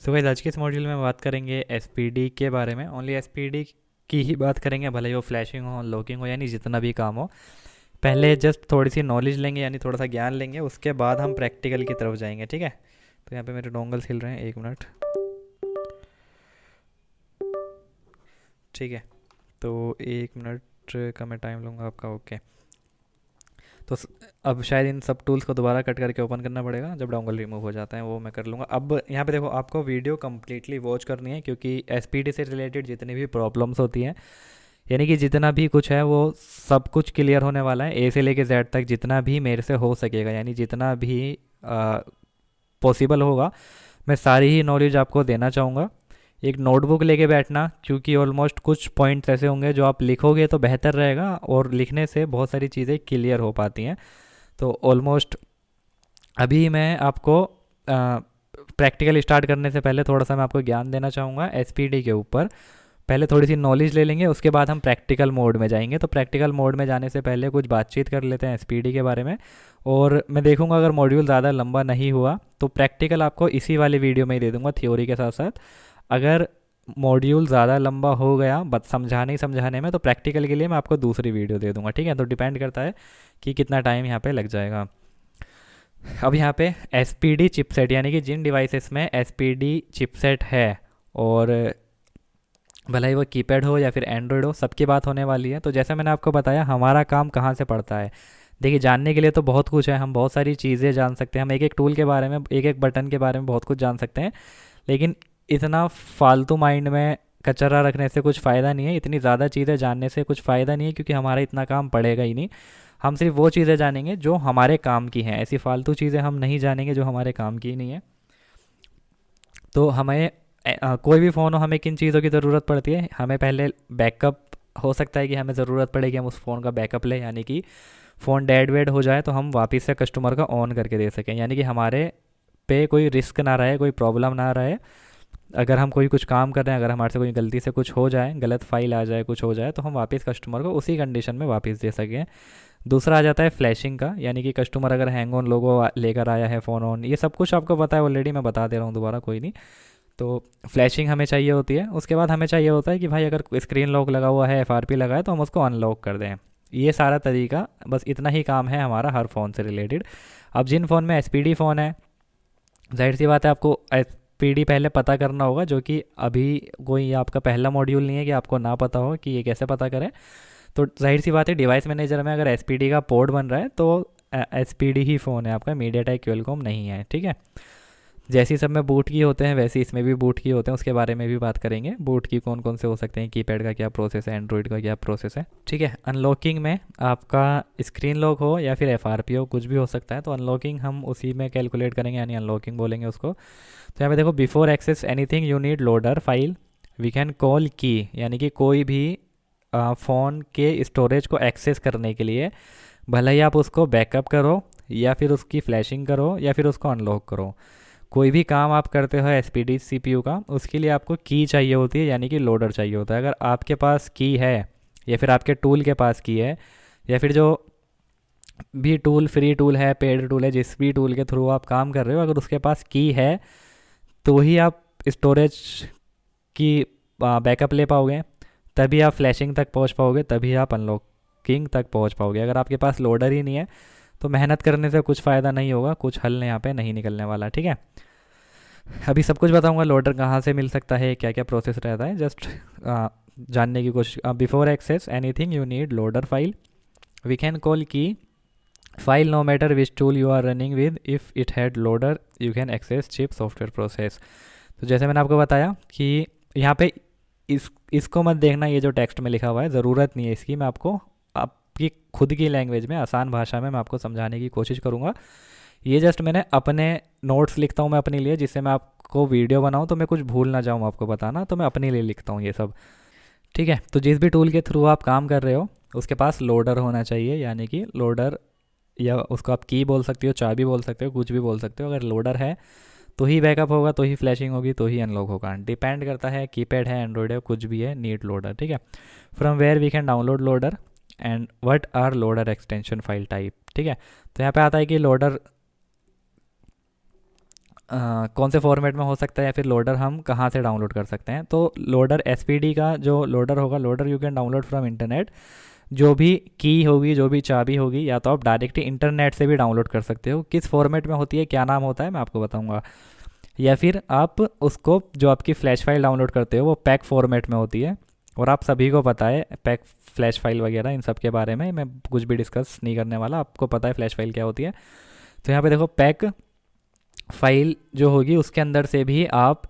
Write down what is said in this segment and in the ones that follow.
So guys आज के इस मॉड्यूल में बात करेंगे एसपीडी के बारे में। ओनली एसपीडी की ही बात करेंगे, भले ही वो फ्लैशिंग हो, लॉकिंग हो, यानी जितना भी काम हो। पहले जस्ट थोड़ी सी नॉलेज लेंगे, यानी थोड़ा सा ज्ञान लेंगे, उसके बाद हम प्रैक्टिकल की तरफ जाएंगे। ठीक है, तो यहाँ पे मेरे डोंगल्स हिल रहे हैं, 1 मिनट। ठीक है, तो 1 मिनट का मैं टाइम लूँगा आपका। ओके, तो अब शायद इन सब टूल्स को दोबारा कट करके ओपन करना पड़ेगा जब डोंगल रिमूव हो जाता है, वो मैं कर लूँगा। अब यहाँ पे देखो, आपको वीडियो कम्प्लीटली वॉच करनी है, क्योंकि एसपीडी से रिलेटेड जितनी भी प्रॉब्लम्स होती हैं, यानी कि जितना भी कुछ है वो सब कुछ क्लियर होने वाला है, ए से लेके जेड तक, जितना भी मेरे से हो सकेगा, यानी जितना भी पॉसिबल होगा, मैं सारी ही नॉलेज आपको देना चाहूँगा। एक नोटबुक लेके बैठना, क्योंकि ऑलमोस्ट कुछ पॉइंट्स ऐसे होंगे जो आप लिखोगे तो बेहतर रहेगा, और लिखने से बहुत सारी चीज़ें क्लियर हो पाती हैं। तो ऑलमोस्ट अभी मैं आपको प्रैक्टिकल स्टार्ट करने से पहले थोड़ा सा मैं आपको ज्ञान देना चाहूँगा एसपीडी के ऊपर। पहले थोड़ी सी नॉलेज ले लेंगे, उसके बाद हम प्रैक्टिकल मोड में जाएंगे। तो प्रैक्टिकल मोड में जाने से पहले कुछ बातचीत कर लेते हैं एसपीडी के बारे में, और मैं देखूंगा अगर मॉड्यूल ज़्यादा लंबा नहीं हुआ तो प्रैक्टिकल आपको इसी वाले वीडियो में ही दे दूंगा, थ्योरी के साथ साथ। अगर मॉड्यूल ज़्यादा लंबा हो गया बट समझाने ही समझाने में, तो प्रैक्टिकल के लिए मैं आपको दूसरी वीडियो दे दूंगा। ठीक है, तो डिपेंड करता है कि कितना टाइम यहाँ पे लग जाएगा। अब यहाँ पे एस पी डी चिपसेट, यानी कि जिन डिवाइसेस में एस पी डी चिपसेट है, और भले ही वो कीपैड हो या फिर एंड्रॉयड हो, सबकी बात होने वाली है। तो जैसे मैंने आपको बताया, हमारा काम कहाँ से पड़ता है। देखिए, जानने के लिए तो बहुत कुछ है, हम बहुत सारी चीज़ें जान सकते हैं, हम एक एक टूल के बारे में, एक एक बटन के बारे में बहुत कुछ जान सकते हैं। लेकिन इतना फालतू माइंड में कचरा रखने से कुछ फ़ायदा नहीं है, इतनी ज़्यादा चीज़ें जानने से कुछ फ़ायदा नहीं है, क्योंकि हमारा इतना काम पड़ेगा ही नहीं। हम सिर्फ वो चीज़ें जानेंगे जो हमारे काम की हैं, ऐसी फालतू चीज़ें हम नहीं जानेंगे जो हमारे काम की ही नहीं है। तो हमें कोई भी फ़ोन हो, हमें किन चीज़ों की ज़रूरत पड़ती है। हमें पहले बैकअप, हो सकता है कि हमें ज़रूरत पड़े कि हम उस फ़ोन का बैकअप लें, यानी कि फ़ोन डेड वेड हो जाए तो हम वापस से कस्टमर का ऑन करके दे सकें, यानी कि हमारे पे कोई रिस्क ना रहे, कोई प्रॉब्लम ना रहे। अगर हम कोई कुछ काम कर रहे हैं, अगर हमारे से कोई गलती से कुछ हो जाए, गलत फाइल आ जाए, कुछ हो जाए, तो हम वापस कस्टमर को उसी कंडीशन में वापस दे सकें। दूसरा आ जाता है फ्लैशिंग का, यानी कि कस्टमर अगर हैंग ऑन लोगो लेकर आया है फ़ोन ऑन, ये सब कुछ आपको पता है ऑलरेडी, मैं बता दे रहा हूँ दोबारा, कोई नहीं। तो फ्लैशिंग हमें चाहिए होती है। उसके बाद हमें चाहिए होता है कि भाई अगर स्क्रीन लॉक लगा हुआ है, एफआरपी लगा है, तो हम उसको अनलॉक कर दें। ये सारा तरीका, बस इतना ही काम है हमारा हर फ़ोन से रिलेटेड। अब जिन फ़ोन में एसपीडी फ़ोन है, जाहिर सी बात है आपको एसपीडी पहले पता करना होगा, जो कि अभी कोई आपका पहला मॉड्यूल नहीं है कि आपको ना पता हो कि ये कैसे पता करें। तो जाहिर सी बात है, डिवाइस मैनेजर में अगर एसपीडी का पोर्ट बन रहा है तो एसपीडी ही फ़ोन है आपका, मीडियाटेक क्वेलकॉम नहीं है। ठीक है, जैसे ही सब में बूट की होते हैं वैसे इसमें भी बूट की होते हैं, उसके बारे में भी बात करेंगे। बूट की कौन कौन से हो सकते हैं, कीपैड का क्या प्रोसेस है, एंड्रॉयड का क्या प्रोसेस है। ठीक है, अनलॉकिंग में आपका स्क्रीन लॉक हो या फिर एफआरपी हो, कुछ भी हो सकता है, तो अनलॉकिंग हम उसी में कैलकुलेट करेंगे, यानी अनलॉकिंग बोलेंगे उसको। तो यहाँ पे देखो, before access anything you need loader file we can call की, यानी कि कोई भी फ़ोन के स्टोरेज को एक्सेस करने के लिए, भले ही आप उसको बैकअप करो या फिर उसकी फ्लैशिंग करो या फिर उसको अनलॉक करो, कोई भी काम आप करते हो S P D C P U का, उसके लिए आपको की चाहिए होती है, यानी कि लोडर चाहिए होता है। अगर आपके पास की है, या फिर आपके टूल के पास की है, या फिर जो भी टूल, फ्री टूल है, पेड टूल है, जिस भी टूल के थ्रू आप काम कर रहे हो, अगर उसके पास की है तो ही आप स्टोरेज की बैकअप ले पाओगे, तभी आप फ्लैशिंग तक पहुंच पाओगे, तभी आप अनलॉकिंग तक पहुंच पाओगे। अगर आपके पास लोडर ही नहीं है तो मेहनत करने से कुछ फ़ायदा नहीं होगा, कुछ हल यहाँ पे नहीं निकलने वाला। ठीक है, अभी सब कुछ बताऊंगा, लोडर कहाँ से मिल सकता है, क्या क्या प्रोसेस रहता है, जस्ट जानने की कोशिश। Before access anything you need loader file we can call key file no matter which tool you are running with, if it had loader you can access chip software process. तो जैसे मैंने आपको बताया कि यहाँ पे इसको मत देखना, ये जो टेक्स्ट में लिखा हुआ है ज़रूरत नहीं है इसकी, मैं आपको आपकी खुद की लैंग्वेज में, आसान भाषा में मैं आपको समझाने की कोशिश करूँगा। ये जस्ट मैंने अपने नोट्स लिखता हूँ मैं अपने लिए, जिससे मैं आपको वीडियो बनाऊँ तो मैं कुछ भूल ना जाऊँ आपको बताना, तो मैं अपने लिए लिखता हूँ ये सब। ठीक है, तो जिस भी टूल के थ्रू आप काम कर रहे हो उसके पास लोडर होना चाहिए, यानी कि लोडर, या उसको आप की बोल सकते हो, चाबी बोल सकते हो, कुछ भी बोल सकते हो। अगर लोडर है तो ही बैकअप होगा, तो ही फ्लैशिंग होगी, तो ही अनलॉक होगा। डिपेंड करता है कीपैड है, एंड्रॉयड है, कुछ भी है, नीड लोडर। ठीक है, from where we can download loader and what are loader extension file type. ठीक है, तो यहाँ पे आता है कि लोडर कौन से फॉर्मेट में हो सकता है या फिर लोडर हम कहाँ से डाउनलोड कर सकते हैं। तो लोडर एसपीडी का जो लोडर होगा, loader you can download from internet. जो भी की होगी, जो भी चाबी होगी, या तो आप डायरेक्टली इंटरनेट से भी डाउनलोड कर सकते हो। किस फॉर्मेट में होती है, क्या नाम होता है, मैं आपको बताऊंगा। या फिर आप उसको, जो आपकी फ्लैश फाइल डाउनलोड करते हो वो पैक फॉर्मेट में होती है। और आप सभी को पता है पैक फ्लैश फाइल वगैरह इन सब के बारे में मैं कुछ भी डिस्कस नहीं करने वाला, आपको पता है फ्लैश फाइल क्या होती है। तो यहाँ पे देखो, पैक फाइल जो होगी उसके अंदर से भी आप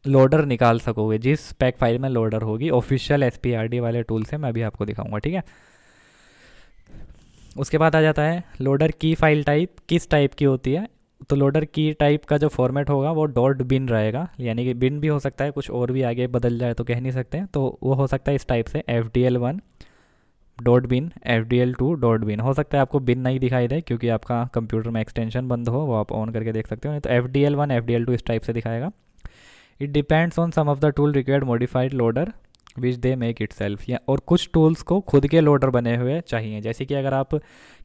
लोडर निकाल सकोगे। जिस पैक फाइल में लोडर होगी, ऑफिशियल एसपीआरडी वाले टूल से मैं भी आपको दिखाऊंगा, ठीक है। उसके बाद आ जाता है लोडर की फाइल टाइप किस टाइप की होती है। तो लोडर की टाइप का जो फॉर्मेट होगा वो डॉट बिन रहेगा, यानी कि बिन भी हो सकता है, कुछ और भी आगे बदल जाए तो कह नहीं सकते। तो वो हो सकता है इस टाइप से, FDL1 डॉट बिन, FDL2 डॉट बिन। हो सकता है आपको बिन नहीं दिखाई दे क्योंकि आपका कंप्यूटर में एक्सटेंशन बंद हो, वो आप ऑन करके देख सकते हो। नहीं तो FDL1 FDL2 इस टाइप से दिखाएगा। It depends on some of the tool required modified loader which they make itself. या और कुछ टूल्स को खुद के लोडर बने हुए चाहिए। जैसे कि अगर आप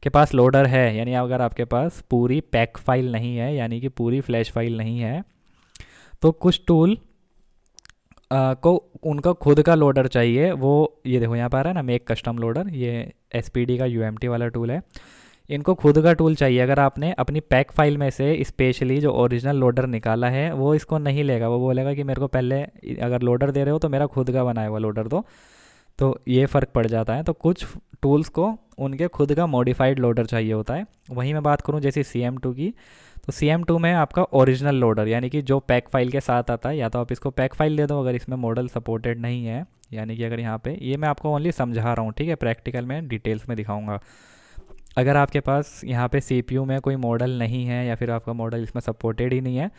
के पास लोडर है, यानी अगर आपके पास पूरी पैक फाइल नहीं है, यानी कि पूरी फ्लैश फाइल नहीं है, तो कुछ टूल को उनका खुद का लोडर चाहिए। वो ये देखो यहाँ पर आ रहा है ना, मेक कस्टम लोडर, ये एसपीडी का यूएमटी वाला टूल है। इनको खुद का टूल चाहिए। अगर आपने अपनी पैक फाइल में से स्पेशली जो ओरिजिनल लोडर निकाला है वो इसको नहीं लेगा, वो बोलेगा कि मेरे को पहले, अगर लोडर दे रहे हो तो मेरा खुद का बनाया हुआ लोडर दो। तो ये फ़र्क पड़ जाता है। तो कुछ टूल्स को उनके खुद का मॉडिफाइड लोडर चाहिए होता है। वहीं मैं बात करूं जैसे CM2 की, तो CM2 में आपका ओरिजिनल लोडर, यानी कि जो पैक फाइल के साथ आता है, या तो आप इसको पैक फाइल दे दो अगर इसमें मॉडल सपोर्टेड नहीं है। यानी कि अगर यहाँ पे, ये मैं आपको ओनली समझा रहा हूँ, ठीक है, प्रैक्टिकल में डिटेल्स में दिखाऊंगा। अगर आपके पास यहाँ पे CPU में कोई मॉडल नहीं है, या फिर आपका मॉडल इसमें सपोर्टेड ही नहीं है,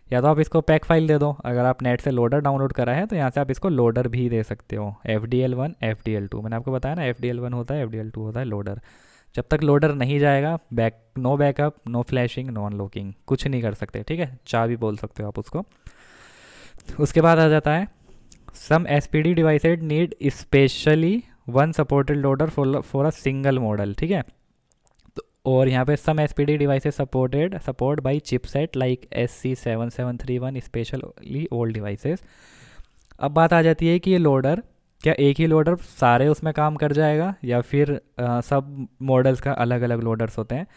या तो आप इसको पैक फाइल दे दो। अगर आप नेट से लोडर डाउनलोड करा है तो यहाँ से आप इसको लोडर भी दे सकते हो। FDL1 FDL2 मैंने आपको बताया ना, FDL1 होता है, FDL2 होता है लोडर। जब तक लोडर नहीं जाएगा, no backup, no flashing, no unlocking, कुछ नहीं कर सकते, ठीक है। चाबी बोल सकते हो आप उसको। उसके बाद आ जाता है some SPD devices need specially one supported loader for a single model, ठीक है। और यहाँ पे some SPD devices support by chipset like SC7731 specially old devices. अब बात आ जाती है कि ये लोडर, क्या एक ही लोडर सारे उसमें काम कर जाएगा, या फिर सब मॉडल्स का अलग अलग लोडर्स होते हैं।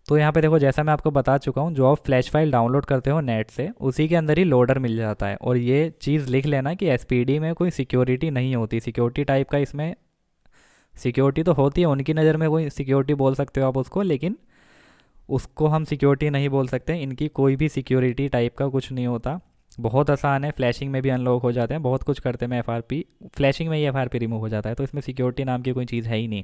तो यहाँ पे देखो, जैसा मैं आपको बता चुका हूँ, जो आप फ्लैश फाइल डाउनलोड करते हो नेट से, उसी के अंदर ही लोडर मिल जाता है। और ये चीज़ लिख लेना कि SPD में कोई सिक्योरिटी नहीं होती। सिक्योरिटी टाइप का इसमें सिक्योरिटी तो होती है, उनकी नज़र में कोई सिक्योरिटी बोल सकते हो आप उसको, लेकिन उसको हम सिक्योरिटी नहीं बोल सकते। इनकी कोई भी सिक्योरिटी टाइप का कुछ नहीं होता। बहुत आसान है, फ्लैशिंग में भी अनलॉक हो जाते हैं, बहुत कुछ करते हैं। मैं FRP फ्लैशिंग में ही FRP रिमूव हो जाता है, तो इसमें सिक्योरिटी नाम की कोई चीज़ है ही नहीं।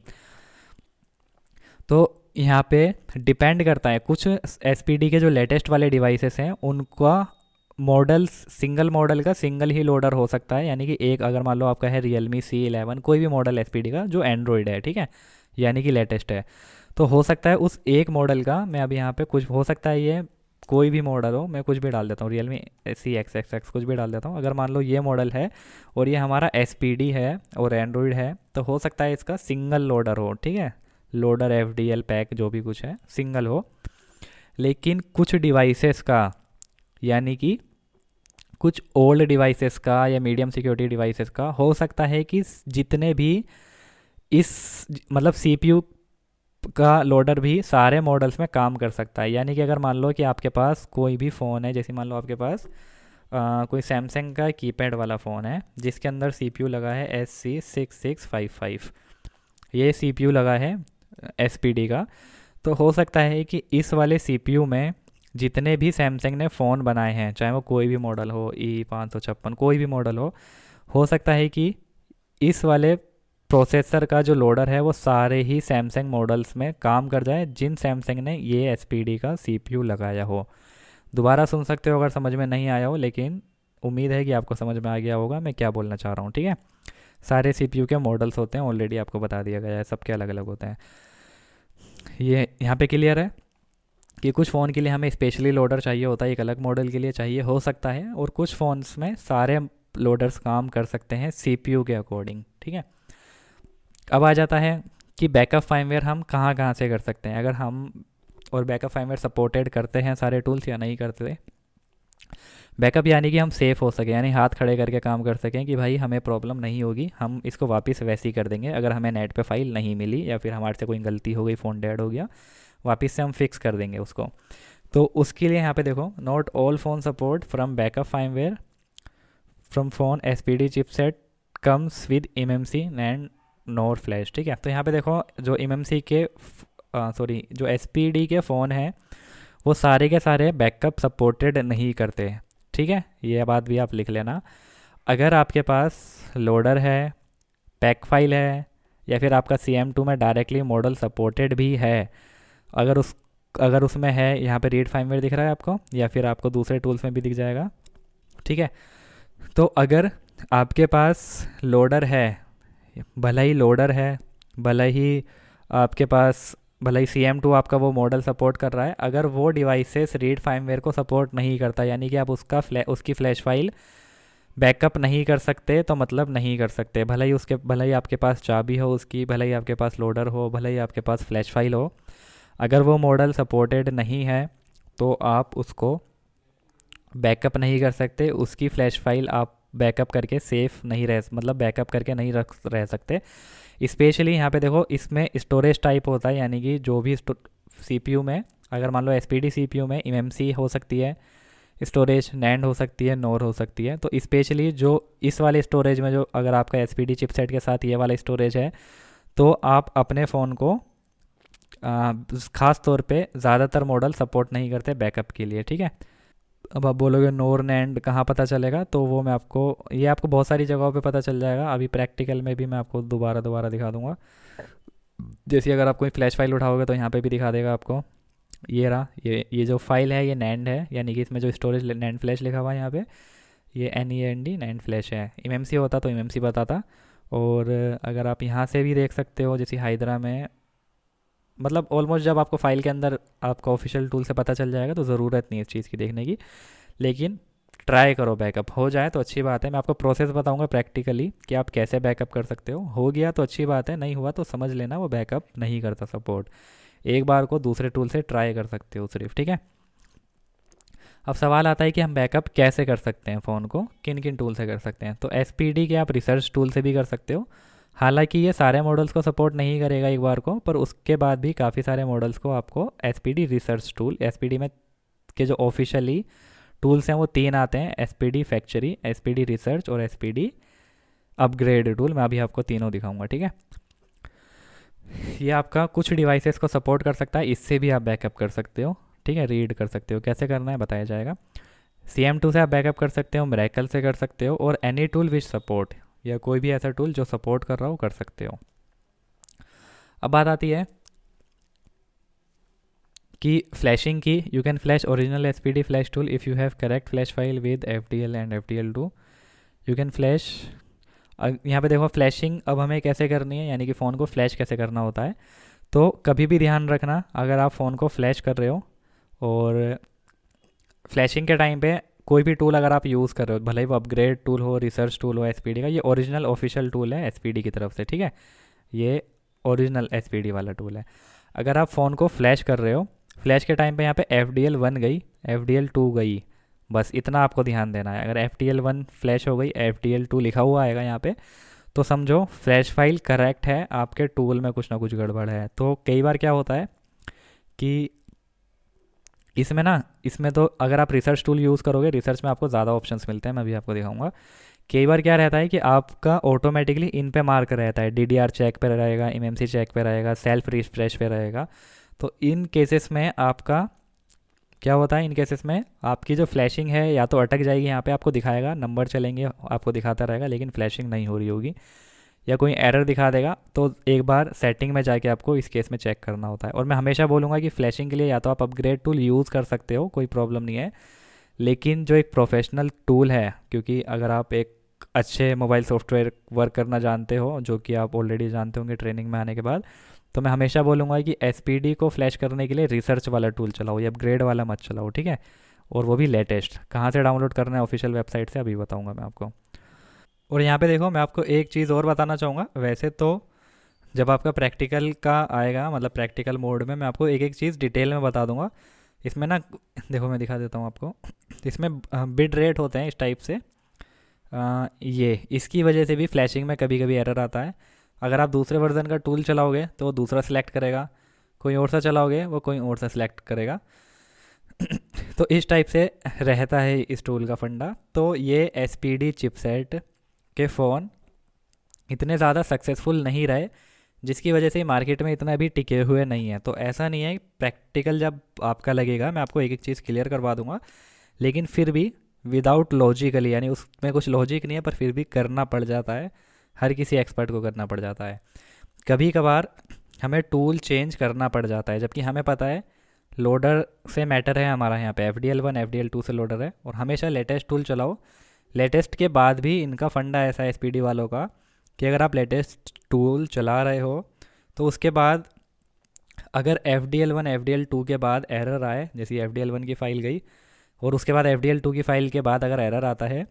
तो यहाँ पे डिपेंड करता है, कुछ SPD के जो लेटेस्ट वाले डिवाइसेस हैं उनका मॉडल्स, सिंगल मॉडल का सिंगल ही लोडर हो सकता है। यानी कि एक, अगर मान लो आपका है Realme C11, कोई भी मॉडल SPD का जो एंड्रॉयड है, ठीक है, यानी कि लेटेस्ट है, तो हो सकता है उस एक मॉडल का, मैं अभी यहाँ पे कुछ हो सकता है, ये कोई भी मॉडल हो, मैं कुछ भी डाल देता हूँ, Realme CXXX कुछ भी डाल देता हूँ। अगर मान लो ये मॉडल है और ये हमारा SPD है और एंड्रॉयड है, तो हो सकता है इसका सिंगल लोडर हो, ठीक है, लोडर FDL पैक जो भी कुछ है सिंगल हो। लेकिन कुछ डिवाइसेस का, यानी कि कुछ ओल्ड डिवाइसेस का या मीडियम सिक्योरिटी डिवाइसेस का, हो सकता है कि जितने भी इस, मतलब CPU का लोडर भी सारे मॉडल्स में काम कर सकता है। यानी कि अगर मान लो कि आपके पास कोई भी फ़ोन है, जैसे मान लो आपके पास कोई सैमसंग का कीपैड वाला फ़ोन है जिसके अंदर CPU लगा है SC6655, ये CPU लगा है SPD का। तो हो सकता है कि इस वाले CPU में जितने भी सैमसंग ने फ़ोन बनाए हैं, चाहे वो कोई भी मॉडल हो, E556 कोई भी मॉडल हो सकता है कि इस वाले प्रोसेसर का जो लोडर है वो सारे ही सैमसंग मॉडल्स में काम कर जाए जिन सैमसंग ने ये SPD का CPU लगाया हो। दोबारा सुन सकते हो अगर समझ में नहीं आया हो, लेकिन उम्मीद है कि आपको समझ में आ गया होगा मैं क्या बोलना चाह रहा हूँ, ठीक है। सारे CPU के मॉडल्स होते हैं, ऑलरेडी आपको बता दिया गया है, सबके अलग अलग होते हैं। ये यहाँ पे क्लियर है कि कुछ फ़ोन के लिए हमें स्पेशली लोडर चाहिए होता है, एक अलग मॉडल के लिए चाहिए हो सकता है, और कुछ फ़ोन्स में सारे लोडर्स काम कर सकते हैं CPU के अकॉर्डिंग, ठीक है। अब आ जाता है कि बैकअप फार्मवेयर हम कहाँ कहाँ से कर सकते हैं, अगर हम, और बैकअप फार्मवेयर सपोर्टेड करते हैं सारे टूल्स या नहीं करते। बैकअप यानी कि हम सेफ़ हो सकें, यानी हाथ खड़े करके काम कर सकें कि भाई हमें प्रॉब्लम नहीं होगी, हम इसको वापस वैसे ही कर देंगे अगर हमें नेट पे फाइल नहीं मिली या फिर हमारे से कोई गलती हो गई, फ़ोन डेड हो गया, वापस से हम फिक्स कर देंगे उसको। तो उसके लिए यहाँ पे देखो, not all phone support from backup firmware from phone S P D chipset comes with M M C and NOR flash. ठीक है, तो यहाँ पे देखो जो एम एम सी के सॉरी जो एस पी डी के फ़ोन हैं वो सारे के सारे बैकअप सपोर्टेड नहीं करते। ठीक है, ये बात भी आप लिख लेना। अगर आपके पास लोडर है, पैक फाइल है, या फिर आपका सी एम टू में डायरेक्टली मॉडल सपोर्टेड भी है, अगर उसमें है, यहाँ पे रीड फाइमवेयर दिख रहा है आपको, या फिर आपको दूसरे टूल्स में भी दिख जाएगा। ठीक है, तो अगर आपके पास लोडर है, भला ही लोडर है, भला ही आपके पास भला ही सी एम टू आपका वो मॉडल सपोर्ट कर रहा है, अगर वो डिवाइसेस रीड फाइमवेयर को सपोर्ट नहीं करता, यानी कि आप उसकी फ्लैश फाइल बैकअप नहीं कर सकते, तो मतलब नहीं कर सकते। भला ही आपके पास चाबी हो उसकी, भला ही आपके पास लोडर हो, भला ही आपके पास फ्लैश फाइल हो, अगर वो मॉडल सपोर्टेड नहीं है तो आप उसको बैकअप नहीं कर सकते, उसकी फ्लैश फाइल आप बैकअप करके सेफ नहीं रह मतलब बैकअप करके नहीं रह सकते। स्पेशली यहाँ पे देखो, इसमें स्टोरेज टाइप होता है, यानी कि जो भी सीपीयू में, अगर मान लो एसपीडी सीपीयू में एमएमसी हो सकती है स्टोरेज, नैंड हो सकती है, नोर हो सकती है, तो स्पेशली जो इस वाले स्टोरेज में, जो अगर आपका एसपीडी चिपसेट के साथ ये वाला स्टोरेज है, तो आप अपने फ़ोन को ख़ास तौर पे ज़्यादातर मॉडल सपोर्ट नहीं करते बैकअप के लिए। ठीक है, अब आप बोलोगे नोर नैंड कहाँ पता चलेगा, तो वो मैं आपको, ये आपको बहुत सारी जगहों पे पता चल जाएगा, अभी प्रैक्टिकल में भी मैं आपको दोबारा दोबारा दिखा दूंगा। जैसे अगर आप कोई फ्लैश फाइल उठाओगे तो यहाँ पे भी दिखा देगा आपको, ये रहा, ये जो फाइल है ये नैंड है, यानी कि इसमें जो स्टोरेज नैंड फ्लैश लिखा हुआ है यहाँ पे, ये NAND नैंड फ्लैश है। एमएमसी होता तो एमएमसी बताता। और अगर आप यहाँ से भी देख सकते हो, जैसे हाइड्रा में, मतलब ऑलमोस्ट जब आपको फाइल के अंदर आपका ऑफिशियल टूल से पता चल जाएगा तो ज़रूरत नहीं है इस चीज़ की देखने की, लेकिन ट्राई करो, बैकअप हो जाए तो अच्छी बात है। मैं आपको प्रोसेस बताऊंगा प्रैक्टिकली कि आप कैसे बैकअप कर सकते हो गया तो अच्छी बात है, नहीं हुआ तो समझ लेना वो बैकअप नहीं करता सपोर्ट। एक बार को दूसरे टूल से ट्राई कर सकते हो सिर्फ। ठीक है, अब सवाल आता है कि हम बैकअप कैसे कर सकते हैं, फ़ोन को किन किन टूल से कर सकते हैं। तो एस के आप रिसर्च टूल से भी कर सकते हो, हालांकि ये सारे मॉडल्स को सपोर्ट नहीं करेगा एक बार को, पर उसके बाद भी काफ़ी सारे मॉडल्स को आपको रिसर्च टूल, में के जो ऑफिशियली टूल्स हैं वो 3 आते हैं, फैक्चरी, रिसर्च और अपग्रेड टूल। मैं अभी आपको तीनों दिखाऊंगा। ठीक है, ये आपका कुछ डिवाइसेस को सपोर्ट कर सकता है, इससे भी आप बैकअप कर सकते हो। ठीक है, रीड कर सकते हो, कैसे करना है बताया जाएगा। CM2 से आप बैकअप कर सकते हो, मेरेकल से कर सकते हो, और एनी टूल विच सपोर्ट, या कोई भी ऐसा टूल जो सपोर्ट कर रहा हो कर सकते हो। अब बात आती है कि फ्लैशिंग की, you can flash original SPD flash tool if you have correct flash file with FDL and FDL2, you can flash. यहाँ पे देखो फ्लैशिंग अब हमें कैसे करनी है, यानी कि फ़ोन को फ्लैश कैसे करना होता है। तो कभी भी ध्यान रखना, अगर आप फ़ोन को फ्लैश कर रहे हो और फ्लैशिंग के टाइम पे कोई भी टूल अगर आप यूज़ कर रहे हो, भले ही वो अपग्रेड टूल हो, रिसर्च टूल हो, SPD का, ये ओरिजिनल ऑफिशियल टूल है SPD की तरफ से। ठीक है, ये ओरिजिनल SPD वाला टूल है। अगर आप फ़ोन को फ्लैश कर रहे हो, फ्लैश के टाइम पे यहाँ पे FDL1 गई, FDL2 गई, बस इतना आपको ध्यान देना है। अगर FDL1 फ्लैश हो गई, FDL2 लिखा हुआ आएगा यहाँ पे, तो समझो फ्लैश फाइल करेक्ट है, आपके टूल में कुछ ना कुछ गड़बड़ है। तो कई बार क्या होता है कि इसमें तो अगर आप रिसर्च टूल यूज़ करोगे, रिसर्च में आपको ज़्यादा ऑप्शंस मिलते हैं, मैं भी आपको दिखाऊंगा। कई बार क्या रहता है कि आपका ऑटोमेटिकली इन पे मार्क रहता है, DDR चेक पे रहेगा, MMC चेक पे रहेगा, सेल्फ रिफ्रेश पे रहेगा। तो इन केसेस में आपका क्या होता है, इन केसेस में आपकी जो फ्लैशिंग है या तो अटक जाएगी, यहाँ पे आपको दिखाएगा, नंबर चलेंगे, आपको दिखाता रहेगा, लेकिन फ्लैशिंग नहीं हो रही होगी, या कोई एरर दिखा देगा। तो एक बार सेटिंग में जाके आपको इस केस में चेक करना होता है। और मैं हमेशा बोलूँगा कि फ्लैशिंग के लिए या तो आप अपग्रेड टूल यूज़ कर सकते हो, कोई प्रॉब्लम नहीं है, लेकिन जो एक प्रोफेशनल टूल है, क्योंकि अगर आप एक अच्छे मोबाइल सॉफ्टवेयर वर्क करना जानते हो, जो कि आप ऑलरेडी जानते होंगे ट्रेनिंग में आने के बाद, तो मैं हमेशा बोलूँगा कि SPD को फ्लैश करने के लिए रिसर्च वाला टूल चलाओ, ये अपग्रेड वाला मत चलाओ। ठीक है, और वो भी लेटेस्ट। कहाँ से डाउनलोड करना है ऑफिशियल वेबसाइट से, अभी बताऊँगा मैं आपको। और यहाँ पे देखो, मैं आपको एक चीज़ और बताना चाहूँगा। वैसे तो जब आपका प्रैक्टिकल का आएगा, मतलब प्रैक्टिकल मोड में, मैं आपको एक एक चीज़ डिटेल में बता दूंगा। इसमें ना देखो, मैं दिखा देता हूँ आपको। इसमें बिट रेट होते हैं इस टाइप से। ये इसकी वजह से भी फ्लैशिंग में कभी कभी एरर आता है। अगर आप दूसरे वर्जन का टूल चलाओगे तो वो दूसरा सिलेक्ट करेगा, कोई और सा चलाओगे वो कोई और सा सिलेक्ट करेगा। तो इस टाइप से रहता है इस टूल का फंडा। तो ये SPD चिपसेट के फ़ोन इतने ज़्यादा सक्सेसफुल नहीं रहे, जिसकी वजह से मार्केट में इतना अभी टिके हुए नहीं है। तो ऐसा नहीं है, प्रैक्टिकल जब आपका लगेगा मैं आपको एक एक चीज़ क्लियर करवा दूंगा, लेकिन फिर भी विदाउट लॉजिकली, यानी उसमें कुछ लॉजिक नहीं है पर फिर भी करना पड़ जाता है, हर किसी एक्सपर्ट को करना पड़ जाता है। कभी कभार हमें टूल चेंज करना पड़ जाता है, जबकि हमें पता है लोडर से मैटर है हमारा यहाँ पे FDL1 FDL2 से लोडर है, और हमेशा लेटेस्ट टूल चलाओ। लेटेस्ट के बाद भी इनका फंडा ऐसा है SPD वालों का कि अगर आप लेटेस्ट टूल चला रहे हो तो उसके बाद अगर FDL1 FDL2 के बाद एरर आए, जैसे FDL1 की फ़ाइल गई और उसके बाद FDL2 की फ़ाइल के बाद अगर एरर आता है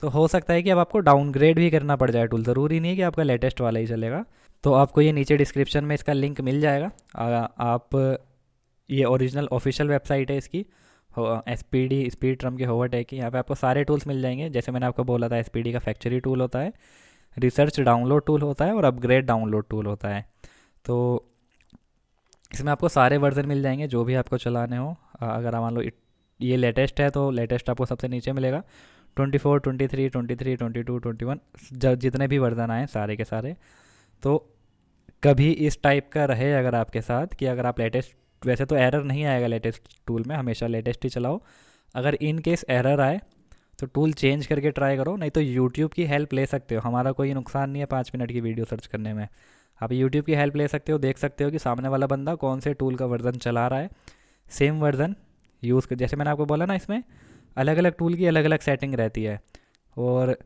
तो हो सकता है कि अब आपको डाउनग्रेड भी करना पड़ जाए टूल। ज़रूरी नहीं है कि आपका लेटेस्ट वाला ही चलेगा। तो आपको ये नीचे डिस्क्रिप्शन में इसका लिंक मिल जाएगा। आप ये ओरिजिनल ऑफिशियल वेबसाइट है इसकी, SPD स्पीड ट्रम के होवरटेक की। यहाँ पे आपको सारे टूल्स मिल जाएंगे। जैसे मैंने आपको बोला था, SPD का फैक्चरी टूल होता है, रिसर्च डाउनलोड टूल होता है और अपग्रेड डाउनलोड टूल होता है। तो इसमें आपको सारे वर्जन मिल जाएंगे जो भी आपको चलाने हो। अगर मान लो ये लेटेस्ट है तो लेटेस्ट आपको सबसे नीचे मिलेगा। 24, 23, 23, 22, 21 जितने भी वर्जन आए सारे के सारे। तो कभी इस टाइप का रहे अगर आपके साथ कि अगर आप लेटेस्ट, वैसे तो एरर नहीं आएगा लेटेस्ट टूल में, हमेशा लेटेस्ट ही चलाओ। अगर इन केस एरर आए तो टूल चेंज करके ट्राई करो, नहीं तो यूट्यूब की हेल्प ले सकते हो। हमारा कोई नुकसान नहीं है 5 मिनट की वीडियो सर्च करने में। आप यूट्यूब की हेल्प ले सकते हो, देख सकते हो कि सामने वाला बंदा कौन से टूल का वर्जन चला रहा है, सेम वर्जन यूज़ कर। जैसे मैंने आपको बोला ना, इसमें अलग अलग टूल की अलग अलग सेटिंग रहती है, और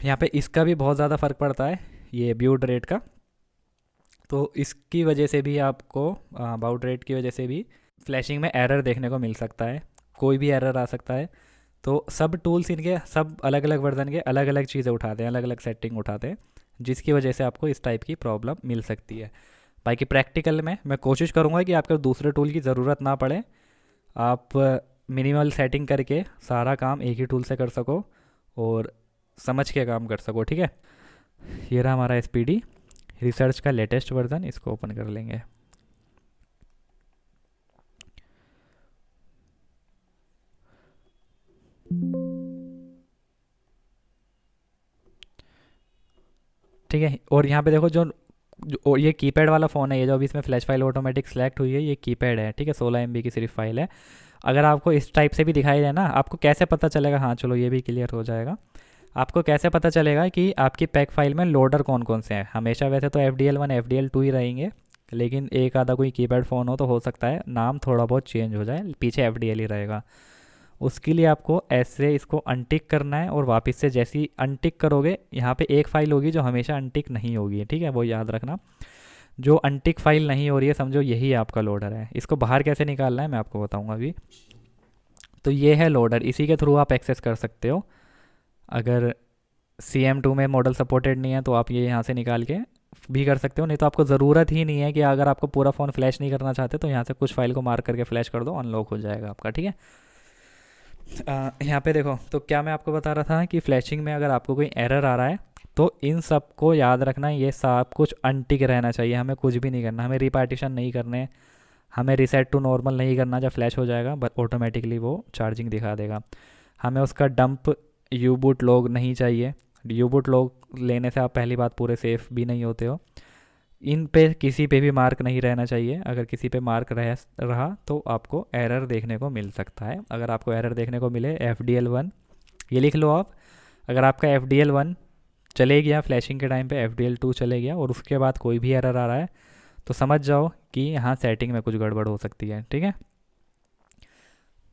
यहाँ पे इसका भी बहुत ज़्यादा फ़र्क पड़ता है, ये बाउड रेट का। तो इसकी वजह से भी आपको, बाउड रेट की वजह से भी फ्लैशिंग में एरर देखने को मिल सकता है, कोई भी एरर आ सकता है। तो सब टूल्स इनके सब अलग अलग वर्जन के अलग अलग चीज़ें उठाते हैं, अलग अलग सेटिंग उठाते हैं, जिसकी वजह से आपको इस टाइप की प्रॉब्लम मिल सकती है। बाकी प्रैक्टिकल में मैं कोशिश करूँगा कि आपको दूसरे टूल की ज़रूरत ना पड़े, आप मिनिमल सेटिंग करके सारा काम एक ही टूल से कर सको और समझ के काम कर सको। ठीक है, ये रहा हमारा SPD रिसर्च का लेटेस्ट वर्जन। इसको ओपन कर लेंगे। ठीक है, और यहाँ पे देखो जो ये कीपैड वाला फ़ोन है, ये जो अभी इसमें फ्लैश फाइल ऑटोमेटिक सेलेक्ट हुई है, ये कीपैड है। ठीक है, 16 MB की सिर्फ फाइल है। अगर आपको इस टाइप से भी दिखाई दे ना, आपको कैसे पता चलेगा, हाँ चलो ये भी क्लियर हो जाएगा। आपको कैसे पता चलेगा कि आपकी पैक फाइल में लोडर कौन कौन से हैं? हमेशा वैसे तो FDL1 FDL2 ही रहेंगे, लेकिन एक आधा कोई कीपैड फ़ोन हो तो हो सकता है नाम थोड़ा बहुत चेंज हो जाए, पीछे FDL ही रहेगा। उसके लिए आपको ऐसे इसको अनटिक करना है, और वापस से जैसी अनटिक करोगे, यहाँ पे एक फ़ाइल होगी जो हमेशा अनटिक नहीं होगी। ठीक है, वो याद रखना। जो अनटिक फाइल नहीं हो रही है, समझो यही आपका लोडर है। इसको बाहर कैसे निकालना है मैं आपको बताऊँगा अभी। तो ये है लोडर, इसी के थ्रू आप एक्सेस कर सकते हो। अगर CM2 में मॉडल सपोर्टेड नहीं है तो आप ये यहाँ से निकाल के भी कर सकते हो, नहीं तो आपको ज़रूरत ही नहीं है कि अगर आपको पूरा फ़ोन फ्लैश नहीं करना चाहते तो यहाँ से कुछ फाइल को मार्क करके फ्लैश कर दो, अनलॉक हो जाएगा आपका। ठीक है, यहाँ पे देखो, तो क्या मैं आपको बता रहा था कि फ्लैशिंग में अगर आपको कोई एरर आ रहा है तो इन सब को याद रखना, ये सब कुछ अनटिक रहना चाहिए। हमें कुछ भी नहीं करना, हमें रिपार्टीशन नहीं करने, हमें रिसेट टू नॉर्मल नहीं करना। जब फ्लैश हो जाएगा बट ऑटोमेटिकली वो चार्जिंग दिखा देगा। हमें उसका डंप U-boot लॉग नहीं चाहिए। U-boot लॉग लेने से आप पहली बात पूरे सेफ़ भी नहीं होते हो। इन पे किसी पे भी मार्क नहीं रहना चाहिए। अगर किसी पे मार्क रहा तो आपको एरर देखने को मिल सकता है। अगर आपको एरर देखने को मिले FDL1, ये लिख लो आप। अगर आपका FDL1 चले गया फ्लैशिंग के टाइम पे, FDL2 चले गया और उसके बाद कोई भी एरर आ रहा है, तो समझ जाओ कि यहाँ सेटिंग में कुछ गड़बड़ हो सकती है। ठीक है,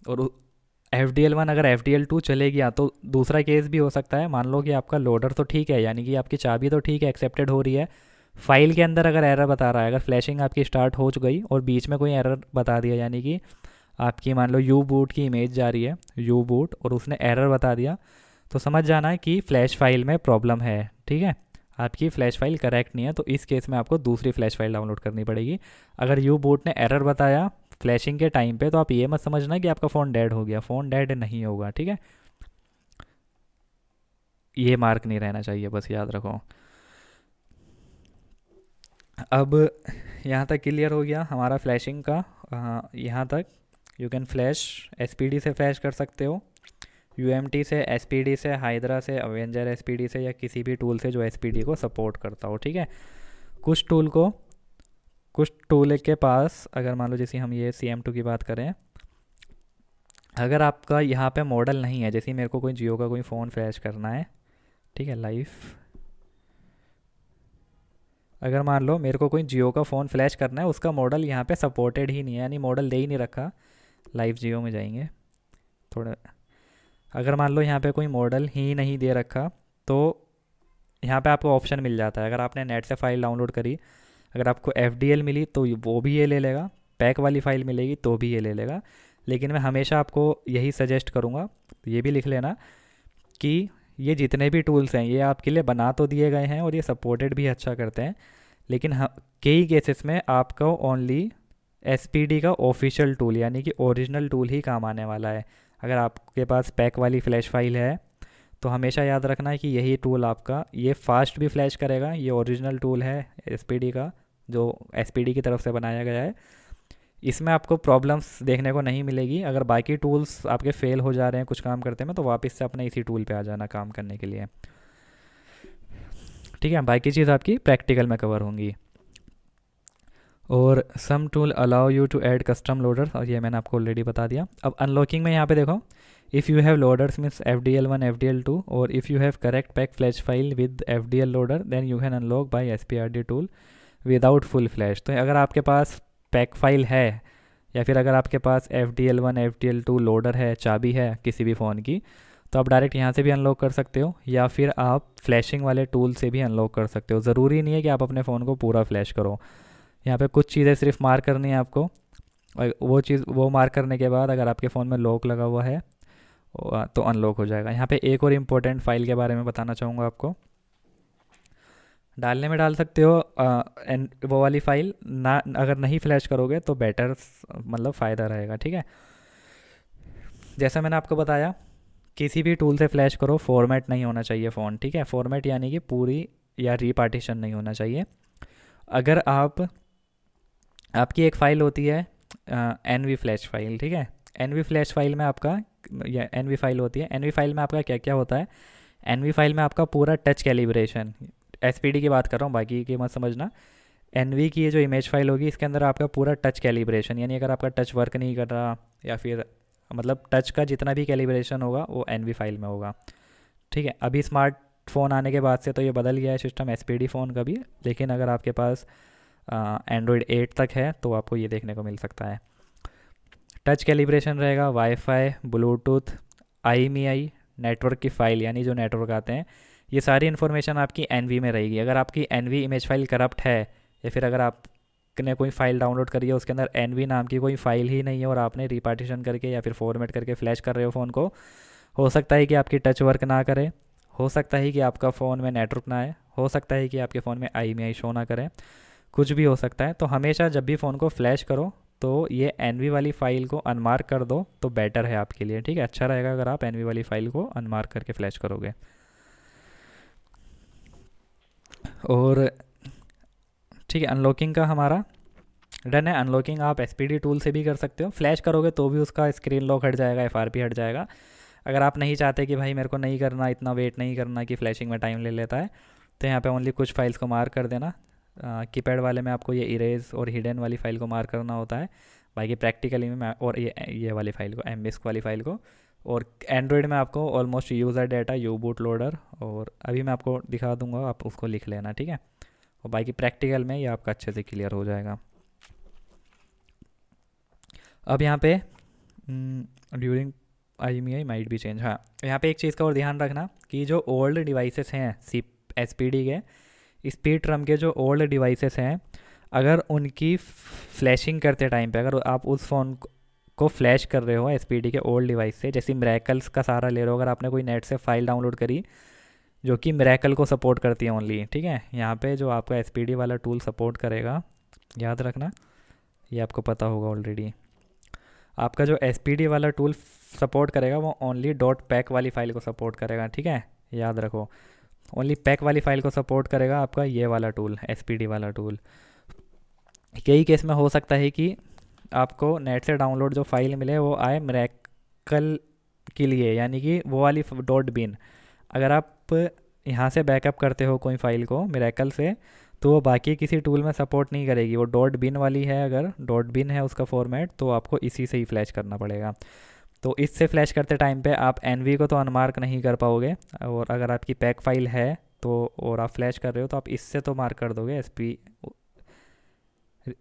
और FDL1 अगर FDL2 चले गया तो दूसरा केस भी हो सकता है। मान लो कि आपका लोडर तो ठीक है, यानी कि आपकी चाबी तो ठीक है, एक्सेप्टेड हो रही है, फाइल के अंदर अगर एरर बता रहा है, अगर फ्लैशिंग आपकी स्टार्ट हो गई और बीच में कोई एरर बता दिया, यानी कि आपकी मान लो U-boot की इमेज जा रही है, U-boot, और उसने एरर बता दिया, तो समझ जाना है कि फ़्लैश फाइल में प्रॉब्लम है। ठीक है, आपकी फ़्लैश फाइल करेक्ट नहीं है, तो इस केस में आपको दूसरी फ़्लैश फाइल डाउनलोड करनी पड़ेगी। अगर U-boot ने एरर बताया, फ्लैशिंग के टाइम पे, तो आप ये मत समझना कि आपका फ़ोन डेड हो गया, फ़ोन डेड नहीं होगा, ठीक है। ये मार्क नहीं रहना चाहिए, बस याद रखो। अब यहाँ तक क्लियर हो गया हमारा फ्लैशिंग का। यहाँ तक यू कैन फ्लैश, एसपीडी से फ्लैश कर सकते हो, यूएमटी से, एसपीडी से, हाइड्रा से, अवेंजर एसपीडी से, या किसी भी टूल से जो एसपीडी को सपोर्ट करता हो, ठीक है। कुछ टूल को, कुछ टूल के पास, अगर मान लो जैसे हम ये CM2 की बात करें, अगर आपका यहाँ पे मॉडल नहीं है, जैसे मेरे को कोई जियो का कोई फ़ोन फ्लैश करना है, ठीक है, लाइफ, अगर मान लो मेरे को कोई जियो का फ़ोन फ्लैश करना है, उसका मॉडल यहाँ पे सपोर्टेड ही नहीं है, यानी मॉडल दे ही नहीं रखा। लाइव जियो में जाएंगे थोड़ा, अगर मान लो यहाँ पे कोई मॉडल ही नहीं दे रखा, तो यहाँ पे आपको ऑप्शन मिल जाता है। अगर आपने नेट से फ़ाइल डाउनलोड करी, अगर आपको FDL मिली तो वो भी ये ले लेगा, पैक वाली फ़ाइल मिलेगी तो भी ये ले लेगा। लेकिन मैं हमेशा आपको यही सजेस्ट करूँगा, ये भी लिख लेना, कि ये जितने भी टूल्स हैं ये आपके लिए बना तो दिए गए हैं और ये सपोर्टेड भी अच्छा करते हैं, लेकिन कई केसेस में आपको ओनली SPD का ऑफिशियल टूल, यानी कि ओरिजिनल टूल ही काम आने वाला है। अगर आपके पास पैक वाली फ्लैश फाइल है तो हमेशा याद रखना है कि यही टूल आपका, ये फास्ट भी फ्लैश करेगा, ये ओरिजिनल टूल है SPD का, जो SPD की तरफ से बनाया गया है। इसमें आपको प्रॉब्लम्स देखने को नहीं मिलेगी। अगर बाकी टूल्स आपके फेल हो जा रहे हैं कुछ काम करते में, तो वापस से अपने इसी टूल पे आ जाना काम करने के लिए, ठीक है। बाकी चीज़ आपकी प्रैक्टिकल में कवर होंगी। और some tool allow you to add custom loaders, और ये मैंने आपको ऑलरेडी बता दिया। अब अनलॉकिंग में यहाँ पे देखो, if you have loaders means FDL1 FDL2, और if you have correct pack flash file with FDL loader, then you can unlock by SPRD tool without full flash. तो अगर आपके पास पैक फाइल है, या फिर अगर आपके पास FDL1 FDL2 लोडर है, चाबी है किसी भी फ़ोन की, तो आप डायरेक्ट यहाँ से भी अनलॉक कर सकते हो, या फिर आप फ्लैशिंग वाले टूल से भी अनलॉक कर सकते हो। ज़रूरी नहीं है कि आप अपने फ़ोन को पूरा फ्लैश करो। यहाँ पे कुछ चीज़ें सिर्फ मार्क करनी है आपको, और वो मार्क करने के बाद अगर आपके फ़ोन में लॉक लगा हुआ है तो अनलॉक हो जाएगा। यहाँ पे एक और इम्पोर्टेंट फाइल के बारे में बताना चाहूँगा आपको। डालने में डाल सकते हो वो वाली फ़ाइल ना, अगर नहीं फ्लैश करोगे तो बेटर, मतलब फ़ायदा रहेगा, ठीक है। जैसा मैंने आपको बताया, किसी भी टूल से फ्लैश करो, फॉर्मेट नहीं होना चाहिए फ़ोन, ठीक है। फॉर्मेट यानी कि पूरी या रीपार्टीशन नहीं होना चाहिए। अगर आपकी एक फ़ाइल होती है NV फ्लैश फाइल, ठीक है। NV फ्लैश फाइल में आपका, या NV फाइल होती है, NV फाइल में आपका क्या क्या होता है, NV फाइल में आपका पूरा टच कैलिब्रेशन, SPD की बात कर रहा हूँ, बाकी की मत समझना। NV की ये जो इमेज फाइल होगी, इसके अंदर आपका पूरा टच कैलिब्रेशन, यानी अगर आपका टच वर्क नहीं कर रहा, या फिर मतलब टच का जितना भी कैलिब्रेशन होगा वो NV फाइल में होगा, ठीक है। अभी स्मार्टफोन आने के बाद से तो ये बदल गया है सिस्टम SPD फ़ोन का भी, लेकिन अगर आपके पास Android 8 तक है तो आपको ये देखने को मिल सकता है। टच कैलिब्रेशन रहेगा, वाईफाई, ब्लूटूथ, IMEI, नेटवर्क की फ़ाइल, यानी जो नेटवर्क आते हैं, ये सारी इन्फॉर्मेशन आपकी NV में रहेगी। अगर आपकी NV इमेज फाइल करप्ट है, या फिर अगर आपने कोई फ़ाइल डाउनलोड करी है उसके अंदर NV नाम की कोई फ़ाइल ही नहीं है, और आपने रिपार्टीशन करके या फिर फॉर्मेट करके फ्लैश कर रहे हो फ़ोन को, हो सकता है कि आपकी टच वर्क ना करे, हो सकता है कि आपका फ़ोन में नेटवर्क ना आए, हो सकता है कि आपके फ़ोन में IMEI शो ना करें, कुछ भी हो सकता है। तो हमेशा जब भी फ़ोन को फ्लैश करो तो ये NV वाली फ़ाइल को अनमार्क कर दो तो बेटर है आपके लिए, ठीक है। अच्छा रहेगा अगर आप NV वाली फ़ाइल को अनमार्क करके फ्लैश करोगे। और ठीक है, अनलॉकिंग का हमारा डन है। अनलॉकिंग आप SPD टूल से भी कर सकते हो, फ्लैश करोगे तो भी उसका स्क्रीन लॉक हट जाएगा, FRP हट जाएगा। अगर आप नहीं चाहते कि भाई मेरे को नहीं करना, इतना वेट नहीं करना कि फ्लैशिंग में टाइम ले लेता है, तो यहाँ पे ओनली कुछ फाइल्स को मार्क कर देना। कीपैड वाले में आपको ये इरेज और हिडन वाली फ़ाइल को मार्क करना होता है, बाकी प्रैक्टिकली में और ये वाली फ़ाइल को, MBISC वाली फ़ाइल को। और एंड्रॉयड में आपको almost user data, U-boot loader, और अभी मैं आपको दिखा दूंगा, आप उसको लिख लेना, ठीक है। और बाकी प्रैक्टिकल में ये आपका अच्छे से क्लियर हो जाएगा। अब यहाँ पे during IMEI might be change, हाँ यहाँ पे एक चीज़ का और ध्यान रखना कि जो ओल्ड डिवाइसेस हैं SPD के, स्पीड ट्रम के जो ओल्ड डिवाइसेस हैं, अगर उनकी फ्लैशिंग करते टाइम पे अगर आप उस फ़ोन को फ्लैश कर रहे हो SPD के ओल्ड डिवाइस से, जैसे मिरेकल्स का सहारा ले रहे हो, अगर आपने कोई नेट से फ़ाइल डाउनलोड करी जो कि मिरेकल को सपोर्ट करती है ओनली, ठीक है। यहाँ पे जो आपका SPD वाला टूल सपोर्ट करेगा, याद रखना, ये आपको पता होगा ऑलरेडी, आपका जो SPD वाला टूल सपोर्ट करेगा वो ओनली डॉट पैक वाली फ़ाइल को सपोर्ट करेगा, ठीक है, याद रखो। ओनली पैक वाली फ़ाइल को सपोर्ट करेगा आपका ये वाला टूल, SPD वाला टूल। कई केस में हो सकता है कि आपको नेट से डाउनलोड जो फाइल मिले वो आए मिरेकल के लिए, यानी कि वो वाली डॉट बिन। अगर आप यहाँ से बैकअप करते हो कोई फ़ाइल को मिरेकल से, तो वो बाकी किसी टूल में सपोर्ट नहीं करेगी। वो डॉट बिन वाली है, अगर डॉट बिन है उसका फॉर्मेट, तो आपको इसी से ही फ्लैश करना पड़ेगा। तो इससे फ्लैश करते टाइम पे आप एनवी को तो अनमार्क नहीं कर पाओगे, और अगर आपकी पैक फाइल है तो और आप फ्लैश कर रहे हो तो आप इससे तो मार्क कर दोगे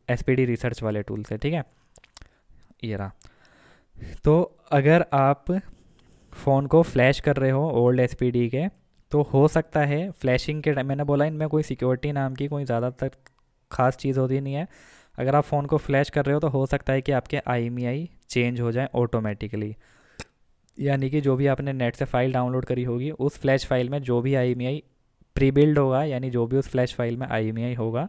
SPD रिसर्च वाले टूल से, ठीक है। ये रहा। तो अगर आप फ़ोन को फ्लैश कर रहे हो ओल्ड SPD के, तो हो सकता है फ्लैशिंग के टाइम, मैंने बोला इनमें कोई सिक्योरिटी नाम की कोई ज़्यादातर ख़ास चीज़ होती नहीं है। अगर आप फ़ोन को फ्लैश कर रहे हो तो हो सकता है कि आपके IMEI चेंज हो जाए ऑटोमेटिकली, यानी कि जो भी आपने नेट से फ़ाइल डाउनलोड करी होगी उस फ्लैश फाइल में जो भी IMEI प्री बिल्ड होगा, यानी जो भी उस फ्लैश फाइल में IMEI होगा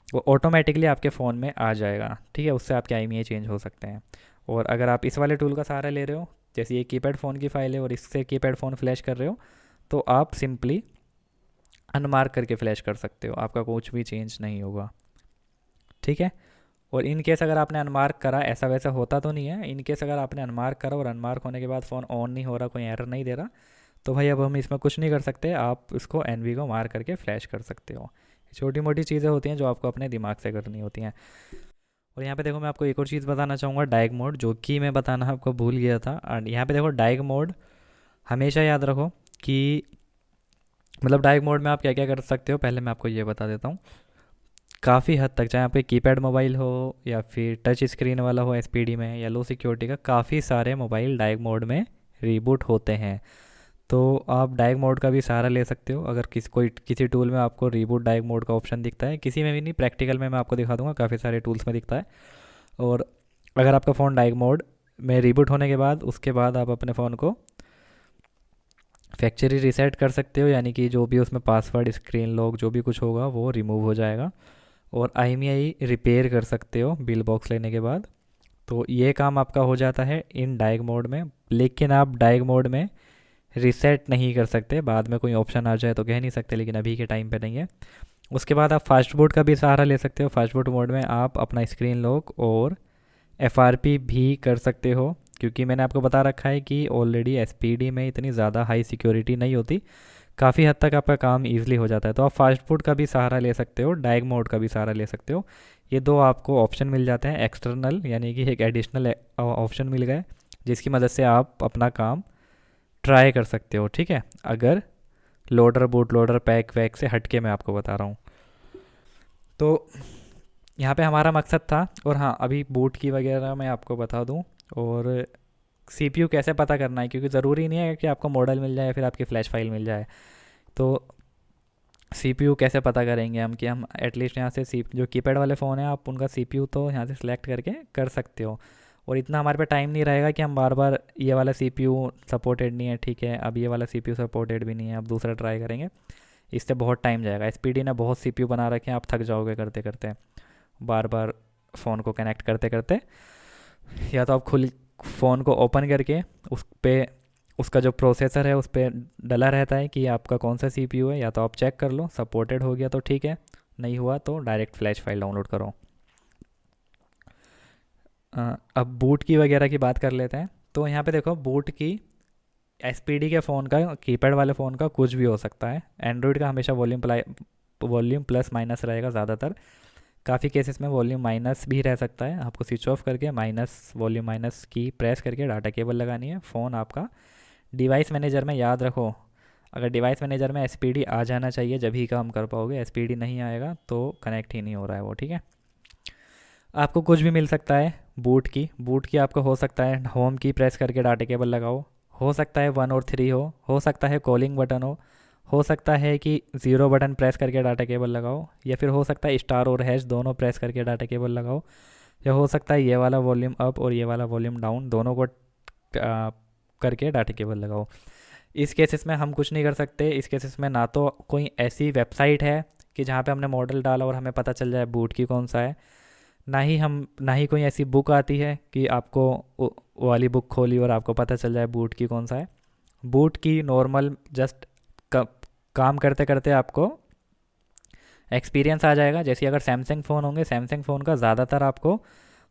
वो ऑटोमेटिकली आपके फ़ोन में आ जाएगा, ठीक है। उससे आपके IMEI चेंज हो सकते हैं। और अगर आप इस वाले टूल का सहारा ले रहे हो, जैसे ये कीपैड फ़ोन की फ़ाइल है और इससे कीपैड फ़ोन फ्लैश कर रहे हो, तो आप सिंपली अनमार्क करके फ्लैश कर सकते हो, आपका कुछ भी चेंज नहीं होगा, ठीक है। और इन केस अगर आपने अनमार्क करा, ऐसा वैसा होता तो नहीं है, इन केस अगर आपने अनमार्क करा और अनमार्क होने के बाद फ़ोन ऑन नहीं हो रहा, कोई एरर नहीं दे रहा, तो भाई अब हम इसमें कुछ नहीं कर सकते, आप इसको NV को मार करके फ्लैश कर सकते हो। छोटी मोटी चीज़ें होती हैं जो आपको अपने दिमाग से करनी होती हैं। और यहाँ पे देखो मैं आपको एक और चीज़ बताना चाहूँगा, डायग मोड, जो कि मैं बताना आपको भूल गया था। और यहाँ पे देखो डायग मोड हमेशा याद रखो कि मतलब डायग मोड में आप क्या क्या कर सकते हो, पहले मैं आपको ये बता देता हूँ। काफ़ी हद तक, चाहे आप कीपैड मोबाइल हो या फिर टच स्क्रीन वाला हो SPD में, या लो सिक्योरिटी का, काफ़ी सारे मोबाइल डायग मोड में रीबूट होते हैं। तो आप डायग मोड का भी सहारा ले सकते हो। अगर किसी टूल में आपको रीबूट डायग मोड का ऑप्शन दिखता है, किसी में भी नहीं, प्रैक्टिकल में मैं आपको दिखा दूंगा, काफ़ी सारे टूल्स में दिखता है। और अगर आपका फ़ोन डायग मोड में रीबूट होने के बाद, उसके बाद आप अपने फ़ोन को फैक्चरी रीसेट कर सकते हो, यानी कि जो भी उसमें पासवर्ड, स्क्रीन लॉक, जो भी कुछ होगा वो रिमूव हो जाएगा। और IMEI रिपेयर कर सकते हो बिल बॉक्स लेने के बाद। तो ये काम आपका हो जाता है इन डायग मोड में। लेकिन आप डायग मोड में रीसेट नहीं कर सकते, बाद में कोई ऑप्शन आ जाए तो कह नहीं सकते, लेकिन अभी के टाइम पे नहीं है। उसके बाद आप फास्ट बूट का भी सहारा ले सकते हो। फास्ट बूट मोड में आप अपना स्क्रीन लॉक और FRP भी कर सकते हो, क्योंकि मैंने आपको बता रखा है कि ऑलरेडी SPD में इतनी ज़्यादा हाई सिक्योरिटी नहीं होती, काफ़ी हद तक आपका काम ईजिली हो जाता है। तो आप फास्ट बूट का भी सहारा ले सकते हो, डायग मोड का भी सहारा ले सकते हो। ये दो आपको ऑप्शन मिल जाते हैं एक्सटर्नल, यानी कि एक एडिशनल ऑप्शन मिल गए जिसकी मदद से आप अपना काम ट्राई कर सकते हो, ठीक है। अगर लोडर, बूट लोडर, पैक वैक से हटके मैं आपको बता रहा हूँ। तो यहाँ पे हमारा मकसद था। और हाँ, अभी बूट की वगैरह मैं आपको बता दूँ, और CPU कैसे पता करना है, क्योंकि ज़रूरी नहीं है कि आपको मॉडल मिल जाए या फिर आपकी फ्लैश फाइल मिल जाए। तो CPU कैसे पता करेंगे हम, कि हम एटलीस्ट यहाँ से जो कीपैड वाले फ़ोन है, आप उनका CPU तो यहाँ से सिलेक्ट करके कर सकते हो। और इतना हमारे पे टाइम नहीं रहेगा कि हम बार बार ये वाला CPU सपोर्टेड नहीं है, ठीक है, अब ये वाला CPU सपोर्टेड भी नहीं है, अब दूसरा ट्राई करेंगे, इससे बहुत टाइम जाएगा। SPD ने बहुत CPU बना रखे हैं, आप थक जाओगे करते करते, बार बार फ़ोन को कनेक्ट करते करते। या तो आप खुल फ़ोन को ओपन करके उस पर उसका जो प्रोसेसर है उस पर डला रहता है कि आपका कौन सा CPU है, या तो आप चेक कर लो, सपोर्टेड हो गया तो ठीक है, नहीं हुआ तो डायरेक्ट फ्लैश फाइल डाउनलोड करो। अब बूट की वगैरह की बात कर लेते हैं। तो यहाँ पे देखो बूट की SPD के फ़ोन का, कीपैड वाले फ़ोन का कुछ भी हो सकता है। एंड्रॉयड का हमेशा वॉल्यूम प्लस माइनस रहेगा ज़्यादातर। काफ़ी केसेस में वॉल्यूम माइनस भी रह सकता है, आपको स्विच ऑफ करके वॉल्यूम माइनस की प्रेस करके डाटा केबल लगानी है। फ़ोन आपका डिवाइस मैनेजर में, याद रखो, अगर डिवाइस मैनेजर में SPD आ जाना चाहिए जब ही काम कर पाओगे, SPD नहीं आएगा तो कनेक्ट ही नहीं हो रहा है वो, ठीक है। आपको कुछ भी मिल सकता है बूट की आपको हो सकता है होम की प्रेस करके डाटा केबल लगाओ, हो सकता है 1 और 3 हो सकता है कॉलिंग बटन हो सकता है कि 0 बटन प्रेस करके डाटा केबल लगाओ, या फिर हो सकता है स्टार और हैश दोनों प्रेस करके डाटा केबल लगाओ, या हो सकता है ये वाला वॉल्यूम अप और ये वाला वॉल्यूम डाउन दोनों को करके डाटा केबल लगाओ। इस केसेस में हम कुछ नहीं कर सकते। इस केसेस में ना तो कोई ऐसी वेबसाइट है कि जहाँ पे हमने मॉडल डाला और हमें पता चल जाए बूट की कौन सा है, ना ही कोई ऐसी बुक आती है कि आपको वो वाली बुक खोली और आपको पता चल जाए बूट की कौन सा है। बूट की नॉर्मल जस्ट काम करते करते आपको एक्सपीरियंस आ जाएगा। जैसे अगर सैमसंग फ़ोन होंगे, सैमसंग फ़ोन का ज़्यादातर आपको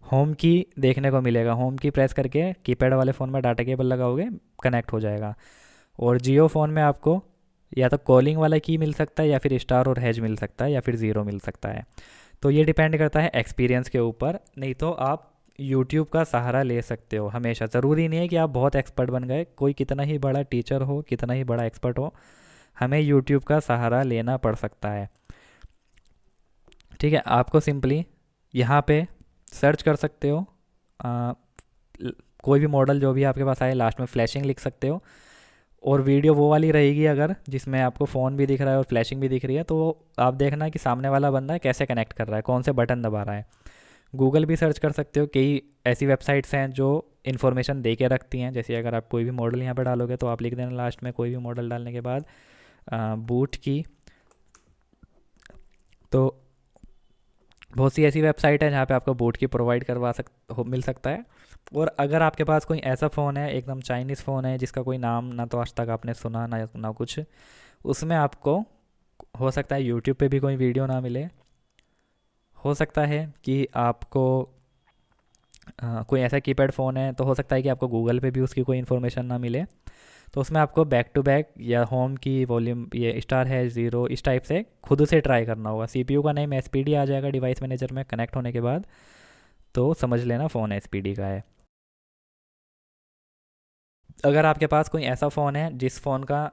होम की देखने को मिलेगा। होम की प्रेस करके कीपैड वाले फ़ोन में डाटा केबल लगाओगे, कनेक्ट हो जाएगा। और जियो फ़ोन में आपको या तो कॉलिंग वाला की मिल सकता है, या फिर स्टार और हैज मिल सकता है, या फिर ज़ीरो मिल सकता है। तो ये डिपेंड करता है एक्सपीरियंस के ऊपर। नहीं तो आप यूट्यूब का सहारा ले सकते हो हमेशा। ज़रूरी नहीं है कि आप बहुत एक्सपर्ट बन गए, कोई कितना ही बड़ा टीचर हो, कितना ही बड़ा एक्सपर्ट हो, हमें यूट्यूब का सहारा लेना पड़ सकता है। ठीक है, आपको सिंपली यहाँ पे सर्च कर सकते हो। आ, कोई भी मॉडल जो भी आपके पास आए, लास्ट में फ्लैशिंग लिख सकते हो। और वीडियो वो वाली रहेगी अगर जिसमें आपको फ़ोन भी दिख रहा है और फ्लैशिंग भी दिख रही है, तो आप देखना कि सामने वाला बंदा कैसे कनेक्ट कर रहा है, कौन से बटन दबा रहा है। गूगल भी सर्च कर सकते हो, कई ऐसी वेबसाइट्स हैं जो इन्फॉर्मेशन दे के रखती हैं। जैसे अगर आप कोई भी मॉडल यहाँ पर डालोगे तो आप लिख देना लास्ट में, कोई भी मॉडल डालने के बाद बूट की। तो बहुत सी ऐसी वेबसाइट है जहाँ पे आपको बूट की प्रोवाइड मिल सकता है। और अगर आपके पास कोई ऐसा फ़ोन है, एकदम चाइनीज़ फ़ोन है जिसका कोई नाम ना तो आज तक आपने सुना ना कुछ, उसमें आपको हो सकता है यूट्यूब पे भी कोई वीडियो ना मिले। हो सकता है कि आपको कोई ऐसा कीपैड फ़ोन है तो हो सकता है कि आपको गूगल पे भी उसकी कोई इन्फॉर्मेशन ना मिले। तो उसमें आपको बैक टू बैक या होम की वॉल्यूम, ये स्टार है ज़ीरो, इस टाइप से खुद से ट्राई करना होगा। सीपीयू का नेम एसपीडी आ जाएगा डिवाइस मैनेजर में कनेक्ट होने के बाद, तो समझ लेना फ़ोन एसपीडी का है। अगर आपके पास कोई ऐसा फ़ोन है जिस फ़ोन का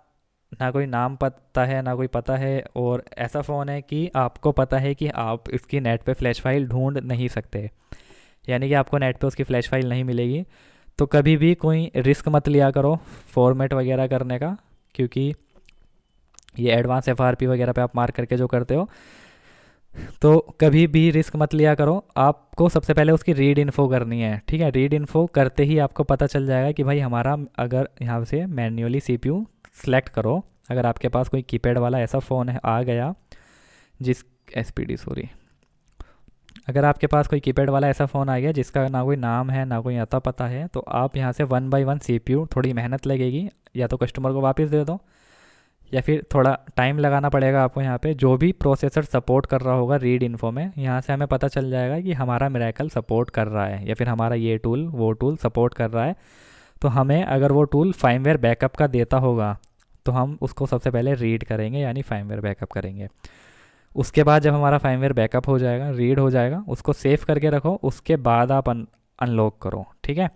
ना कोई नाम पता है ना कोई पता है, और ऐसा फ़ोन है कि आपको पता है कि आप इसकी नेट पे फ्लैश फाइल ढूंढ नहीं सकते, यानी कि आपको नेट पे उसकी फ़्लैश फाइल नहीं मिलेगी, तो कभी भी कोई रिस्क मत लिया करो फॉर्मेट वगैरह करने का। क्योंकि ये एडवांस एफआरपी वगैरह पे आप मार्क करके जो करते हो, तो कभी भी रिस्क मत लिया करो। आपको सबसे पहले उसकी रीड इन्फो करनी है। ठीक है, रीड इन्फो करते ही आपको पता चल जाएगा कि भाई हमारा, अगर यहाँ से मैन्युअली सीपीयू सेलेक्ट करो। अगर आपके पास कोई कीपैड वाला ऐसा फ़ोन है आ गया जिस एसपीडी सॉरी, अगर आपके पास कोई कीपैड वाला ऐसा फ़ोन आ गया जिसका ना कोई नाम है ना कोई अता पता है, तो आप यहाँ से वन बाय वन सीपीयू, थोड़ी मेहनत लगेगी, या तो कस्टमर को वापस दे दो, या फिर थोड़ा टाइम लगाना पड़ेगा आपको। यहाँ पे जो भी प्रोसेसर सपोर्ट कर रहा होगा रीड इन्फो में, यहाँ से हमें पता चल जाएगा कि हमारा मिरेकल सपोर्ट कर रहा है, या फिर हमारा ये टूल वो टूल सपोर्ट कर रहा है। तो हमें अगर वो टूल फार्मवेयर बैकअप का देता होगा तो हम उसको सबसे पहले रीड करेंगे, यानी फार्मवेयर बैकअप करेंगे। उसके बाद जब हमारा फार्मवेयर बैकअप हो जाएगा, रीड हो जाएगा, उसको सेव करके रखो। उसके बाद आप अनलॉक करो। ठीक है,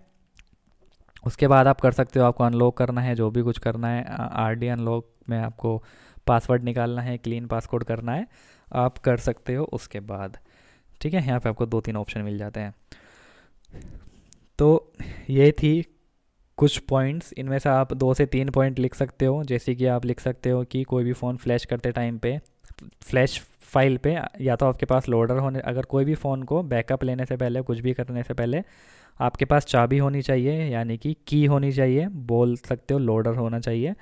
उसके बाद आप कर सकते हो। आपको अनलॉक करना है, जो भी कुछ करना है, आरडी अनलॉक में आपको पासवर्ड निकालना है, क्लीन पासकोड करना है, आप कर सकते हो उसके बाद। ठीक है, यहाँ पे आपको 2-3 ऑप्शन मिल जाते हैं। तो ये थी कुछ पॉइंट्स, इनमें से आप 2 से 3 पॉइंट लिख सकते हो। जैसे कि आप लिख सकते हो कि कोई भी फ़ोन फ्लैश करते टाइम पे, फ्लैश फाइल पे, या तो आपके पास लोडर होने, अगर कोई भी फ़ोन को बैकअप लेने से पहले, कुछ भी करने से पहले आपके पास चाबी होनी चाहिए, यानी कि की होनी चाहिए, बोल सकते हो लोडर होना चाहिए।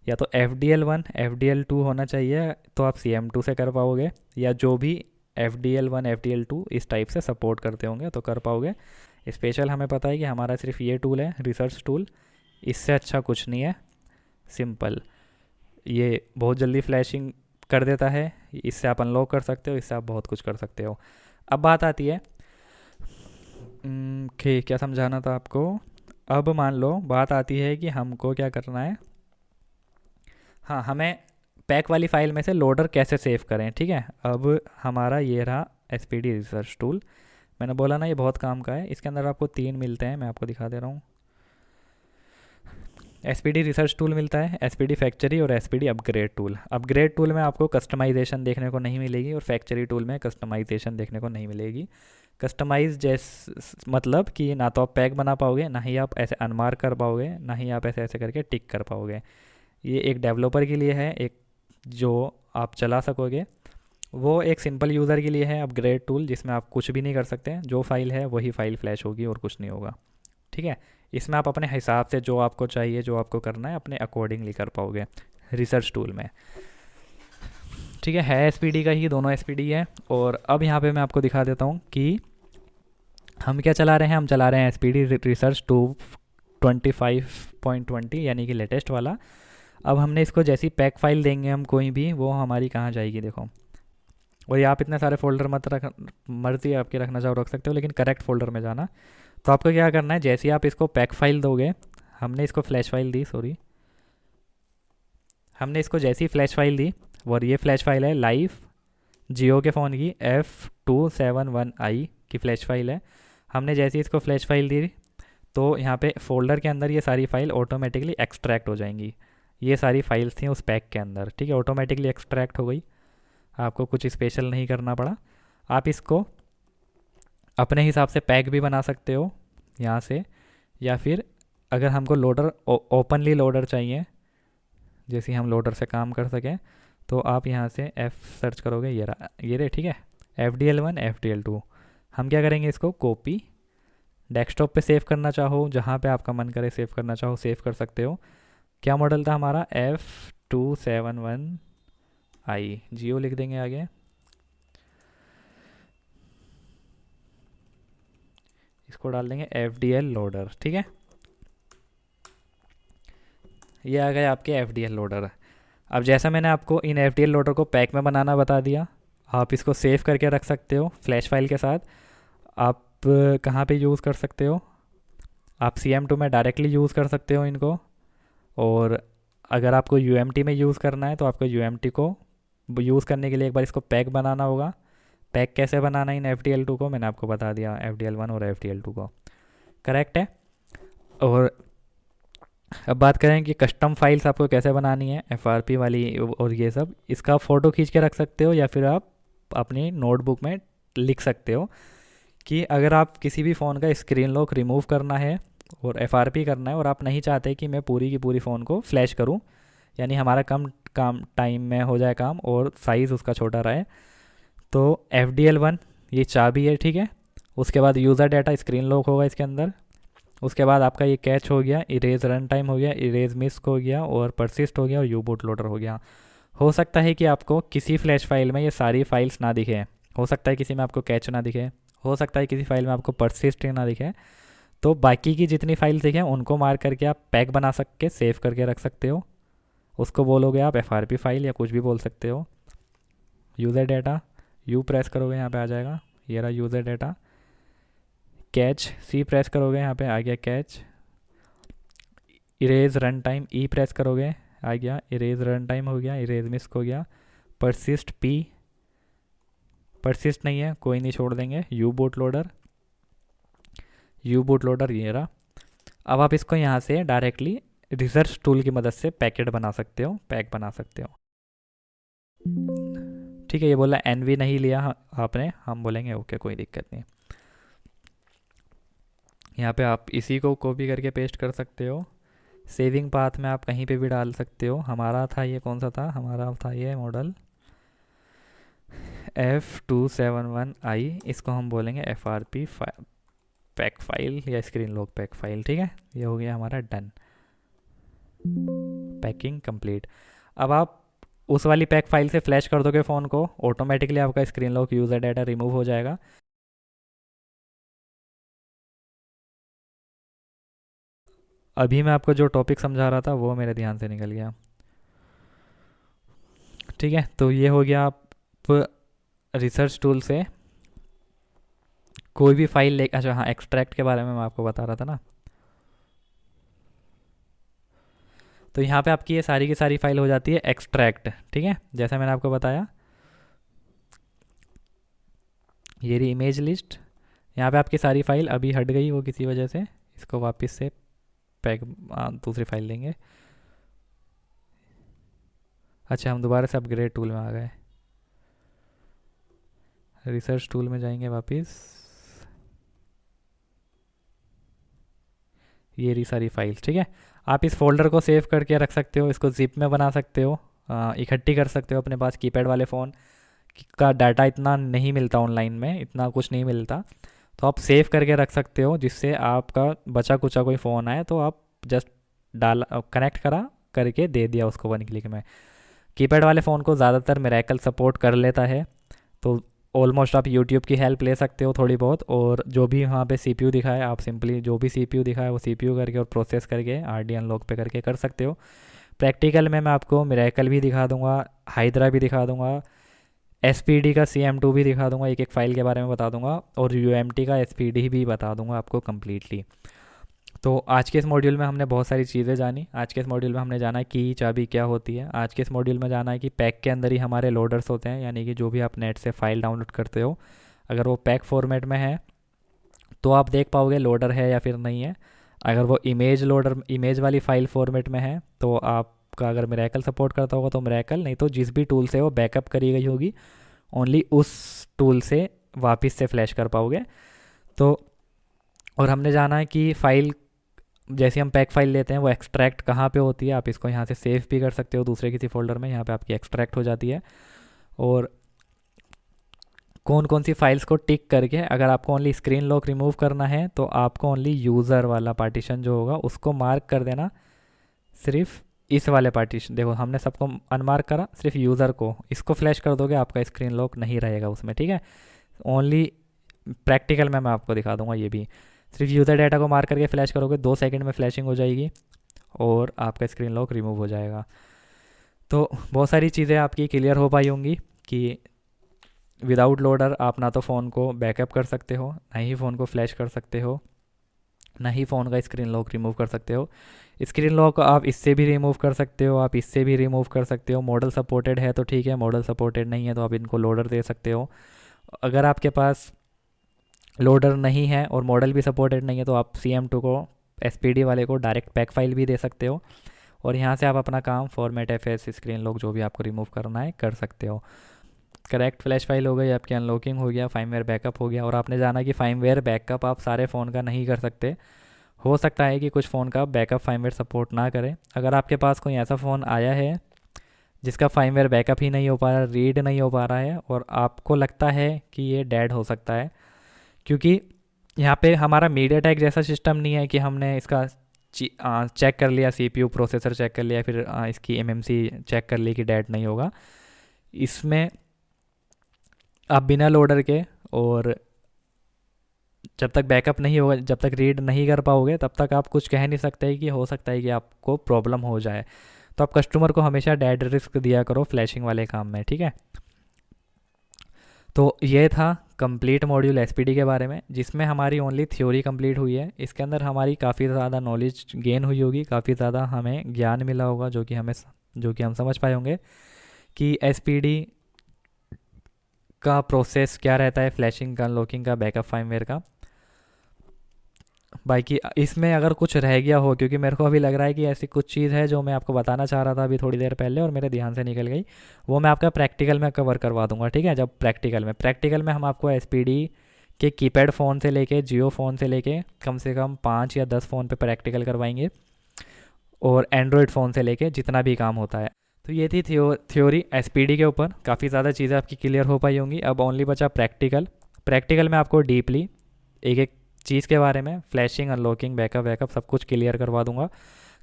या तो FDL1 FDL2 होना चाहिए, तो आप CM2 से कर पाओगे, या जो भी FDL1 FDL2 इस टाइप से सपोर्ट करते होंगे तो कर पाओगे। स्पेशल हमें पता है कि हमारा सिर्फ ये टूल है, रिसर्च टूल, इससे अच्छा कुछ नहीं है। सिंपल, ये बहुत जल्दी फ्लैशिंग कर देता है, इससे आप अनलॉक कर सकते हो, इससे आप बहुत कुछ कर सकते हो। अब बात आती है कि क्या समझाना था आपको। अब मान लो बात आती है कि हमको क्या करना है। हाँ, हमें पैक वाली फाइल में से लोडर कैसे सेव करें। ठीक है, अब हमारा ये रहा SPD रिसर्च टूल। मैंने बोला ना ये बहुत काम का है। इसके अंदर आपको 3 मिलते हैं, मैं आपको दिखा दे रहा हूँ। SPD रिसर्च टूल मिलता है, SPD फैक्चरी और SPD upgrade tool. Upgrade tool में आपको कस्टमाइजेशन देखने को नहीं मिलेगी, और फैक्चरी टूल में कस्टमाइजेशन देखने को नहीं मिलेगी। कस्टमाइज मतलब कि ना तो आप पैक बना पाओगे, ना ही आप ऐसे अनमार्क कर पाओगे, ना ही आप ऐसे ऐसे करके टिक कर पाओगे। ये एक डेवलपर के लिए है, एक जो आप चला सकोगे। वो एक सिंपल यूज़र के लिए है अपग्रेड टूल, जिसमें आप कुछ भी नहीं कर सकते। जो फाइल है वही फाइल फ्लैश होगी और कुछ नहीं होगा। ठीक है, इसमें आप अपने हिसाब से जो आपको चाहिए, जो आपको करना है, अपने अकॉर्डिंगली कर पाओगे रिसर्च टूल में। ठीक है SPD का ही, दोनों SPD है। और अब यहाँ पे मैं आपको दिखा देता हूँ कि हम क्या चला रहे हैं, हम चला रहे हैं एस पी डी रिसर्च 225.20 यानी कि लेटेस्ट वाला। अब हमने इसको जैसी पैक फाइल देंगे हम कोई भी, वो हमारी कहाँ जाएगी देखो। और ये आप इतने सारे फोल्डर मत रख, मर्जी आपकी रखना चाहो रख सकते हो, लेकिन करेक्ट फोल्डर में जाना। तो आपको क्या करना है, जैसे ही आप इसको पैक फाइल दोगे, हमने इसको फ्लैश फाइल दी, सॉरी, हमने इसको जैसी फ्लैश फाइल दी, और ये फ्लैश फाइल है लाइव जियो के फ़ोन की F271i की फ्लैश फाइल है। हमने जैसे ही इसको फ्लैश फाइल दी, तो यहाँ पे फोल्डर के अंदर ये सारी फाइल ऑटोमेटिकली एक्सट्रैक्ट हो जाएंगी। ये सारी फाइल्स थी उस पैक के अंदर, ठीक है, ऑटोमेटिकली एक्सट्रैक्ट हो गई, आपको कुछ स्पेशल नहीं करना पड़ा। आप इसको अपने हिसाब से पैक भी बना सकते हो यहाँ से, या फिर अगर हमको लोडर ओपनली लोडर चाहिए, जैसे हम लोडर से काम कर सकें, तो आप यहाँ से F सर्च करोगे, ये रहे, ठीक है, FDL1 FDL2। हम क्या करेंगे, इसको कॉपी, डेस्कटॉप पे सेव करना चाहो, जहाँ पे आपका मन करे सेव करना चाहो सेव कर सकते हो। क्या मॉडल था हमारा, F271i, जियो लिख देंगे आगे। इसको डाल देंगे FDL लोडर, ठीक है, ये आ गए आपके FDL लोडर। अब जैसा मैंने आपको इन FDL लोडर को पैक में बनाना बता दिया, आप इसको सेव करके रख सकते हो फ्लैश फाइल के साथ। आप कहाँ पे यूज़ कर सकते हो, आप CM2 में डायरेक्टली यूज़ कर सकते हो इनको, और अगर आपको UMT में यूज़ करना है तो आपको UMT को यूज़ करने के लिए एक बार इसको पैक बनाना होगा। पैक कैसे बनाना है इन FDL2 को मैंने आपको बता दिया, FDL1 और FDL2 को, करेक्ट है। और अब बात करें कि कस्टम फाइल्स आपको कैसे बनानी है, FRP वाली और ये सब, इसका फ़ोटो खींच के रख सकते हो, या फिर आप अपनी नोटबुक में लिख सकते हो कि अगर आप किसी भी फ़ोन का स्क्रीन लॉक रिमूव करना है और FRP करना है, और आप नहीं चाहते कि मैं पूरी की पूरी फ़ोन को फ्लैश करूं, यानी हमारा कम काम टाइम में हो जाए काम और साइज़ उसका छोटा रहे, तो FDL1 ये चाबी है, ठीक है। उसके बाद यूज़र डाटा स्क्रीन लॉक होगा इसके अंदर। उसके बाद आपका ये कैच हो गया, इरेज रन टाइम हो गया, इरेज मिस्क हो गया, और परसिस्ट हो गया, और यू बूट लोडर हो गया। हो सकता है कि आपको किसी फ्लैश फाइल में ये सारी फाइल्स ना दिखे, हो सकता है किसी में आपको कैच ना दिखे, हो सकता है किसी फाइल में आपको परसिस्ट ना दिखे। तो बाकी की जितनी फाइल्स दिखें उनको मार्क करके आप पैक बना सकते सेव करके रख सकते हो। उसको बोलोगे आप FRP फाइल या कुछ भी बोल सकते हो। यूज़र डाटा, यू प्रेस करोगे यहाँ पे आ जाएगा, ये रहा user data. Catch, C press करोगे यहाँ पे आ गया catch. Erase run time, E press करोगे आ गया, इरेज रन टाइम हो गया, इरेज मिस्क हो गया। परसिस्ट P, परसिस्ट नहीं है कोई नहीं, छोड़ देंगे। You boot loader, you boot loader ये रहा। अब आप इसको यहाँ से डायरेक्टली रिसर्च टूल की मदद से पैकेट बना सकते हो, पैक बना सकते हो, ठीक है। ये बोला NV नहीं लिया आपने, हम बोलेंगे ओके कोई दिक्कत नहीं। यहाँ पे आप इसी को कॉपी करके पेस्ट कर सकते हो। सेविंग पाथ में आप कहीं पे भी डाल सकते हो। हमारा था ये, कौन सा था हमारा, था ये मॉडल F271i, इसको हम बोलेंगे FRP पैक फाइल या स्क्रीन लॉक पैक फाइल, ठीक है। ये हो गया हमारा डन, पैकिंग कंप्लीट। अब आप उस वाली पैक फाइल से फ्लैश कर दोगे फ़ोन को, ऑटोमेटिकली आपका screen lock user data remove हो जाएगा। अभी मैं आपको जो टॉपिक समझा रहा था वो मेरे ध्यान से निकल गया, ठीक है। तो ये हो गया, आप रिसर्च टूल से कोई भी फाइल ले, अच्छा हाँ, एक्सट्रैक्ट के बारे में मैं आपको बता रहा था ना। तो यहाँ पे आपकी ये सारी की सारी फाइल हो जाती है एक्सट्रैक्ट, ठीक है, जैसा मैंने आपको बताया। ये रही इमेज लिस्ट, यहाँ पे आपकी सारी फाइल अभी हट गई वो किसी वजह से, इसको वापस से पैक दूसरी फाइल लेंगे। अच्छा, हम दोबारा से अपग्रेड टूल में आ गए, रिसर्च टूल में जाएंगे वापस। ये रही सारी फाइल्स, ठीक है। आप इस फोल्डर को सेव करके रख सकते हो, इसको जिप में बना सकते हो, इकट्ठी कर सकते हो अपने पास। कीपैड वाले फ़ोन का डाटा इतना नहीं मिलता ऑनलाइन में, इतना कुछ नहीं मिलता, तो आप सेव करके रख सकते हो, जिससे आपका बचा कुचा कोई फ़ोन आए तो आप जस्ट डाला, कनेक्ट करा करके दे दिया उसको 1 क्लिक में। कीपैड वाले फ़ोन को ज़्यादातर मिरेकल सपोर्ट कर लेता है, तो ऑलमोस्ट आप यूट्यूब की हेल्प ले सकते हो थोड़ी बहुत, और जो भी वहाँ पे सीपीयू दिखाए आप सिंपली जो भी सीपीयू दिखाए वो सीपीयू करके और प्रोसेस करके आरडी अनलॉक पे करके कर सकते हो। प्रैक्टिकल में मैं आपको मिरेकल भी दिखा दूंगा, हाइड्रा भी दिखा दूंगा, एसपीडी का CM2 भी दिखा दूंगा, एक एक फ़ाइल के बारे में बता दूंगा, और यूएमटी का एसपीडी भी बता दूंगा आपको कम्प्लीटली। तो आज के इस मॉड्यूल में हमने बहुत सारी चीज़ें जानी। आज के इस मॉड्यूल में हमने जाना की चाबी क्या होती है। आज के इस मॉड्यूल में जाना है कि पैक के अंदर ही हमारे लोडर्स होते हैं, यानी कि जो भी आप नेट से फ़ाइल डाउनलोड करते हो अगर वो पैक फॉर्मेट में है तो आप देख पाओगे लोडर है या फिर नहीं है। अगर वो इमेज वाली फ़ाइल फॉर्मेट में है तो आपका अगर मिरेकल सपोर्ट करता होगा तो मिरेकल, नहीं तो जिस भी टूल से वो बैकअप करी गई होगी ओनली उस टूल से वापस से फ्लैश कर पाओगे। तो और हमने जाना है कि फ़ाइल जैसे हम पैक फाइल लेते हैं वो एक्सट्रैक्ट कहाँ पे होती है। आप इसको यहाँ से सेव भी कर सकते हो दूसरे किसी फोल्डर में, यहाँ पे आपकी एक्सट्रैक्ट हो जाती है। और कौन कौन सी फाइल्स को टिक करके अगर आपको ओनली स्क्रीन लॉक रिमूव करना है तो आपको ओनली यूज़र वाला पार्टीशन जो होगा उसको मार्क कर देना, सिर्फ इस वाले पार्टीशन, देखो हमने सबको अनमार्क करा, सिर्फ यूज़र को इसको फ्लैश कर दोगे आपका स्क्रीन लॉक नहीं रहेगा उसमें, ठीक है। ओनली प्रैक्टिकल में मैं आपको दिखा दूंगा, ये भी सिर्फ यूज़र डाटा को मार्क करके फ्लैश करोगे 2 सेकंड में फ्लैशिंग हो जाएगी और आपका स्क्रीन लॉक रिमूव हो जाएगा। तो बहुत सारी चीज़ें आपकी क्लियर हो पाई होंगी कि विदाउट लोडर आप ना तो फ़ोन को बैकअप कर सकते हो, ना ही फ़ोन को फ्लैश कर सकते हो, ना ही फ़ोन का स्क्रीन लॉक रिमूव कर सकते हो। स्क्रीन लॉक आप इससे भी रिमूव कर सकते हो, आप इससे भी रिमूव कर सकते हो। मॉडल सपोर्टेड है तो ठीक है, मॉडल सपोर्टेड नहीं है तो आप इनको लोडर दे सकते हो। अगर आपके पास लोडर नहीं है और मॉडल भी सपोर्टेड नहीं है तो आप CM2 को SPD वाले को डायरेक्ट पैक फाइल भी दे सकते हो, और यहाँ से आप अपना काम फॉर्मेट FS स्क्रीन लॉक जो भी आपको रिमूव करना है कर सकते हो। करेक्ट फ्लैश फाइल हो गई आपकी, अनलॉकिंग हो गया, फाइमवेयर बैकअप हो गया। और आपने जाना कि फाइमवेयर बैकअप आप सारे फ़ोन का नहीं कर सकते, हो सकता है कि कुछ फ़ोन का बैकअप फाइमवेयर सपोर्ट ना करे। अगर आपके पास कोई ऐसा फ़ोन आया है जिसका फाइमवेयर बैकअप ही नहीं हो पा रहा, रीड नहीं हो पा रहा है, और आपको लगता है कि ये डेड हो सकता है, क्योंकि यहाँ पे हमारा मीडियाटेक जैसा सिस्टम नहीं है कि हमने इसका चेक कर लिया, CPU प्रोसेसर चेक कर लिया, फिर इसकी MMC चेक कर ली कि डेड नहीं होगा। इसमें आप बिना लोडर के और जब तक बैकअप नहीं होगा, जब तक रीड नहीं कर पाओगे तब तक आप कुछ कह नहीं सकते कि हो सकता है कि आपको प्रॉब्लम हो जाए। तो आप कस्टमर को हमेशा डेड रिस्क दिया करो फ्लैशिंग वाले काम में, ठीक है। तो ये था कंप्लीट मॉड्यूल SPD के बारे में, जिसमें हमारी ओनली थ्योरी कंप्लीट हुई है। इसके अंदर हमारी काफ़ी ज़्यादा नॉलेज गेन हुई होगी, काफ़ी ज़्यादा हमें ज्ञान मिला होगा जो कि हम समझ पाए होंगे कि SPD का प्रोसेस क्या रहता है, फ्लैशिंग का, अनलॉकिंग का, बैकअप फार्मवेयर का। बाकी इसमें अगर कुछ रह गया हो, क्योंकि मेरे को अभी लग रहा है कि ऐसी कुछ चीज़ है जो मैं आपको बताना चाह रहा था अभी थोड़ी देर पहले और मेरे ध्यान से निकल गई, वो मैं आपका प्रैक्टिकल में कवर करवा दूंगा, ठीक है। जब प्रैक्टिकल में हम आपको SPD के कीपैड फ़ोन से लेके जियो फ़ोन से लेके कम से कम 5 या 10 फ़ोन पे प्रैक्टिकल करवाएंगे, और एंड्रॉयड फ़ोन से लेके जितना भी काम होता है। तो ये थी थ्योरी SPD के ऊपर, काफ़ी ज़्यादा चीज़ें आपकी क्लियर हो पाई होंगी। अब ओनली बचा प्रैक्टिकल में आपको डीपली एक एक चीज़ के बारे में, फ्लैशिंग, अनलॉकिंग, बैकअप सब कुछ क्लियर करवा दूंगा।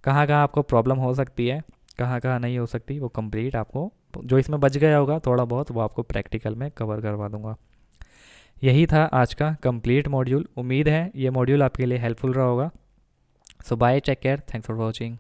कहाँ कहाँ आपको प्रॉब्लम हो सकती है, कहाँ कहाँ नहीं हो सकती, वो कंप्लीट आपको जो इसमें बच गया होगा थोड़ा बहुत वो आपको प्रैक्टिकल में कवर करवा दूंगा। यही था आज का कंप्लीट मॉड्यूल। उम्मीद है ये मॉड्यूल आपके लिए हेल्पफुल रहा होगा। So bye, take care, thanks for watching.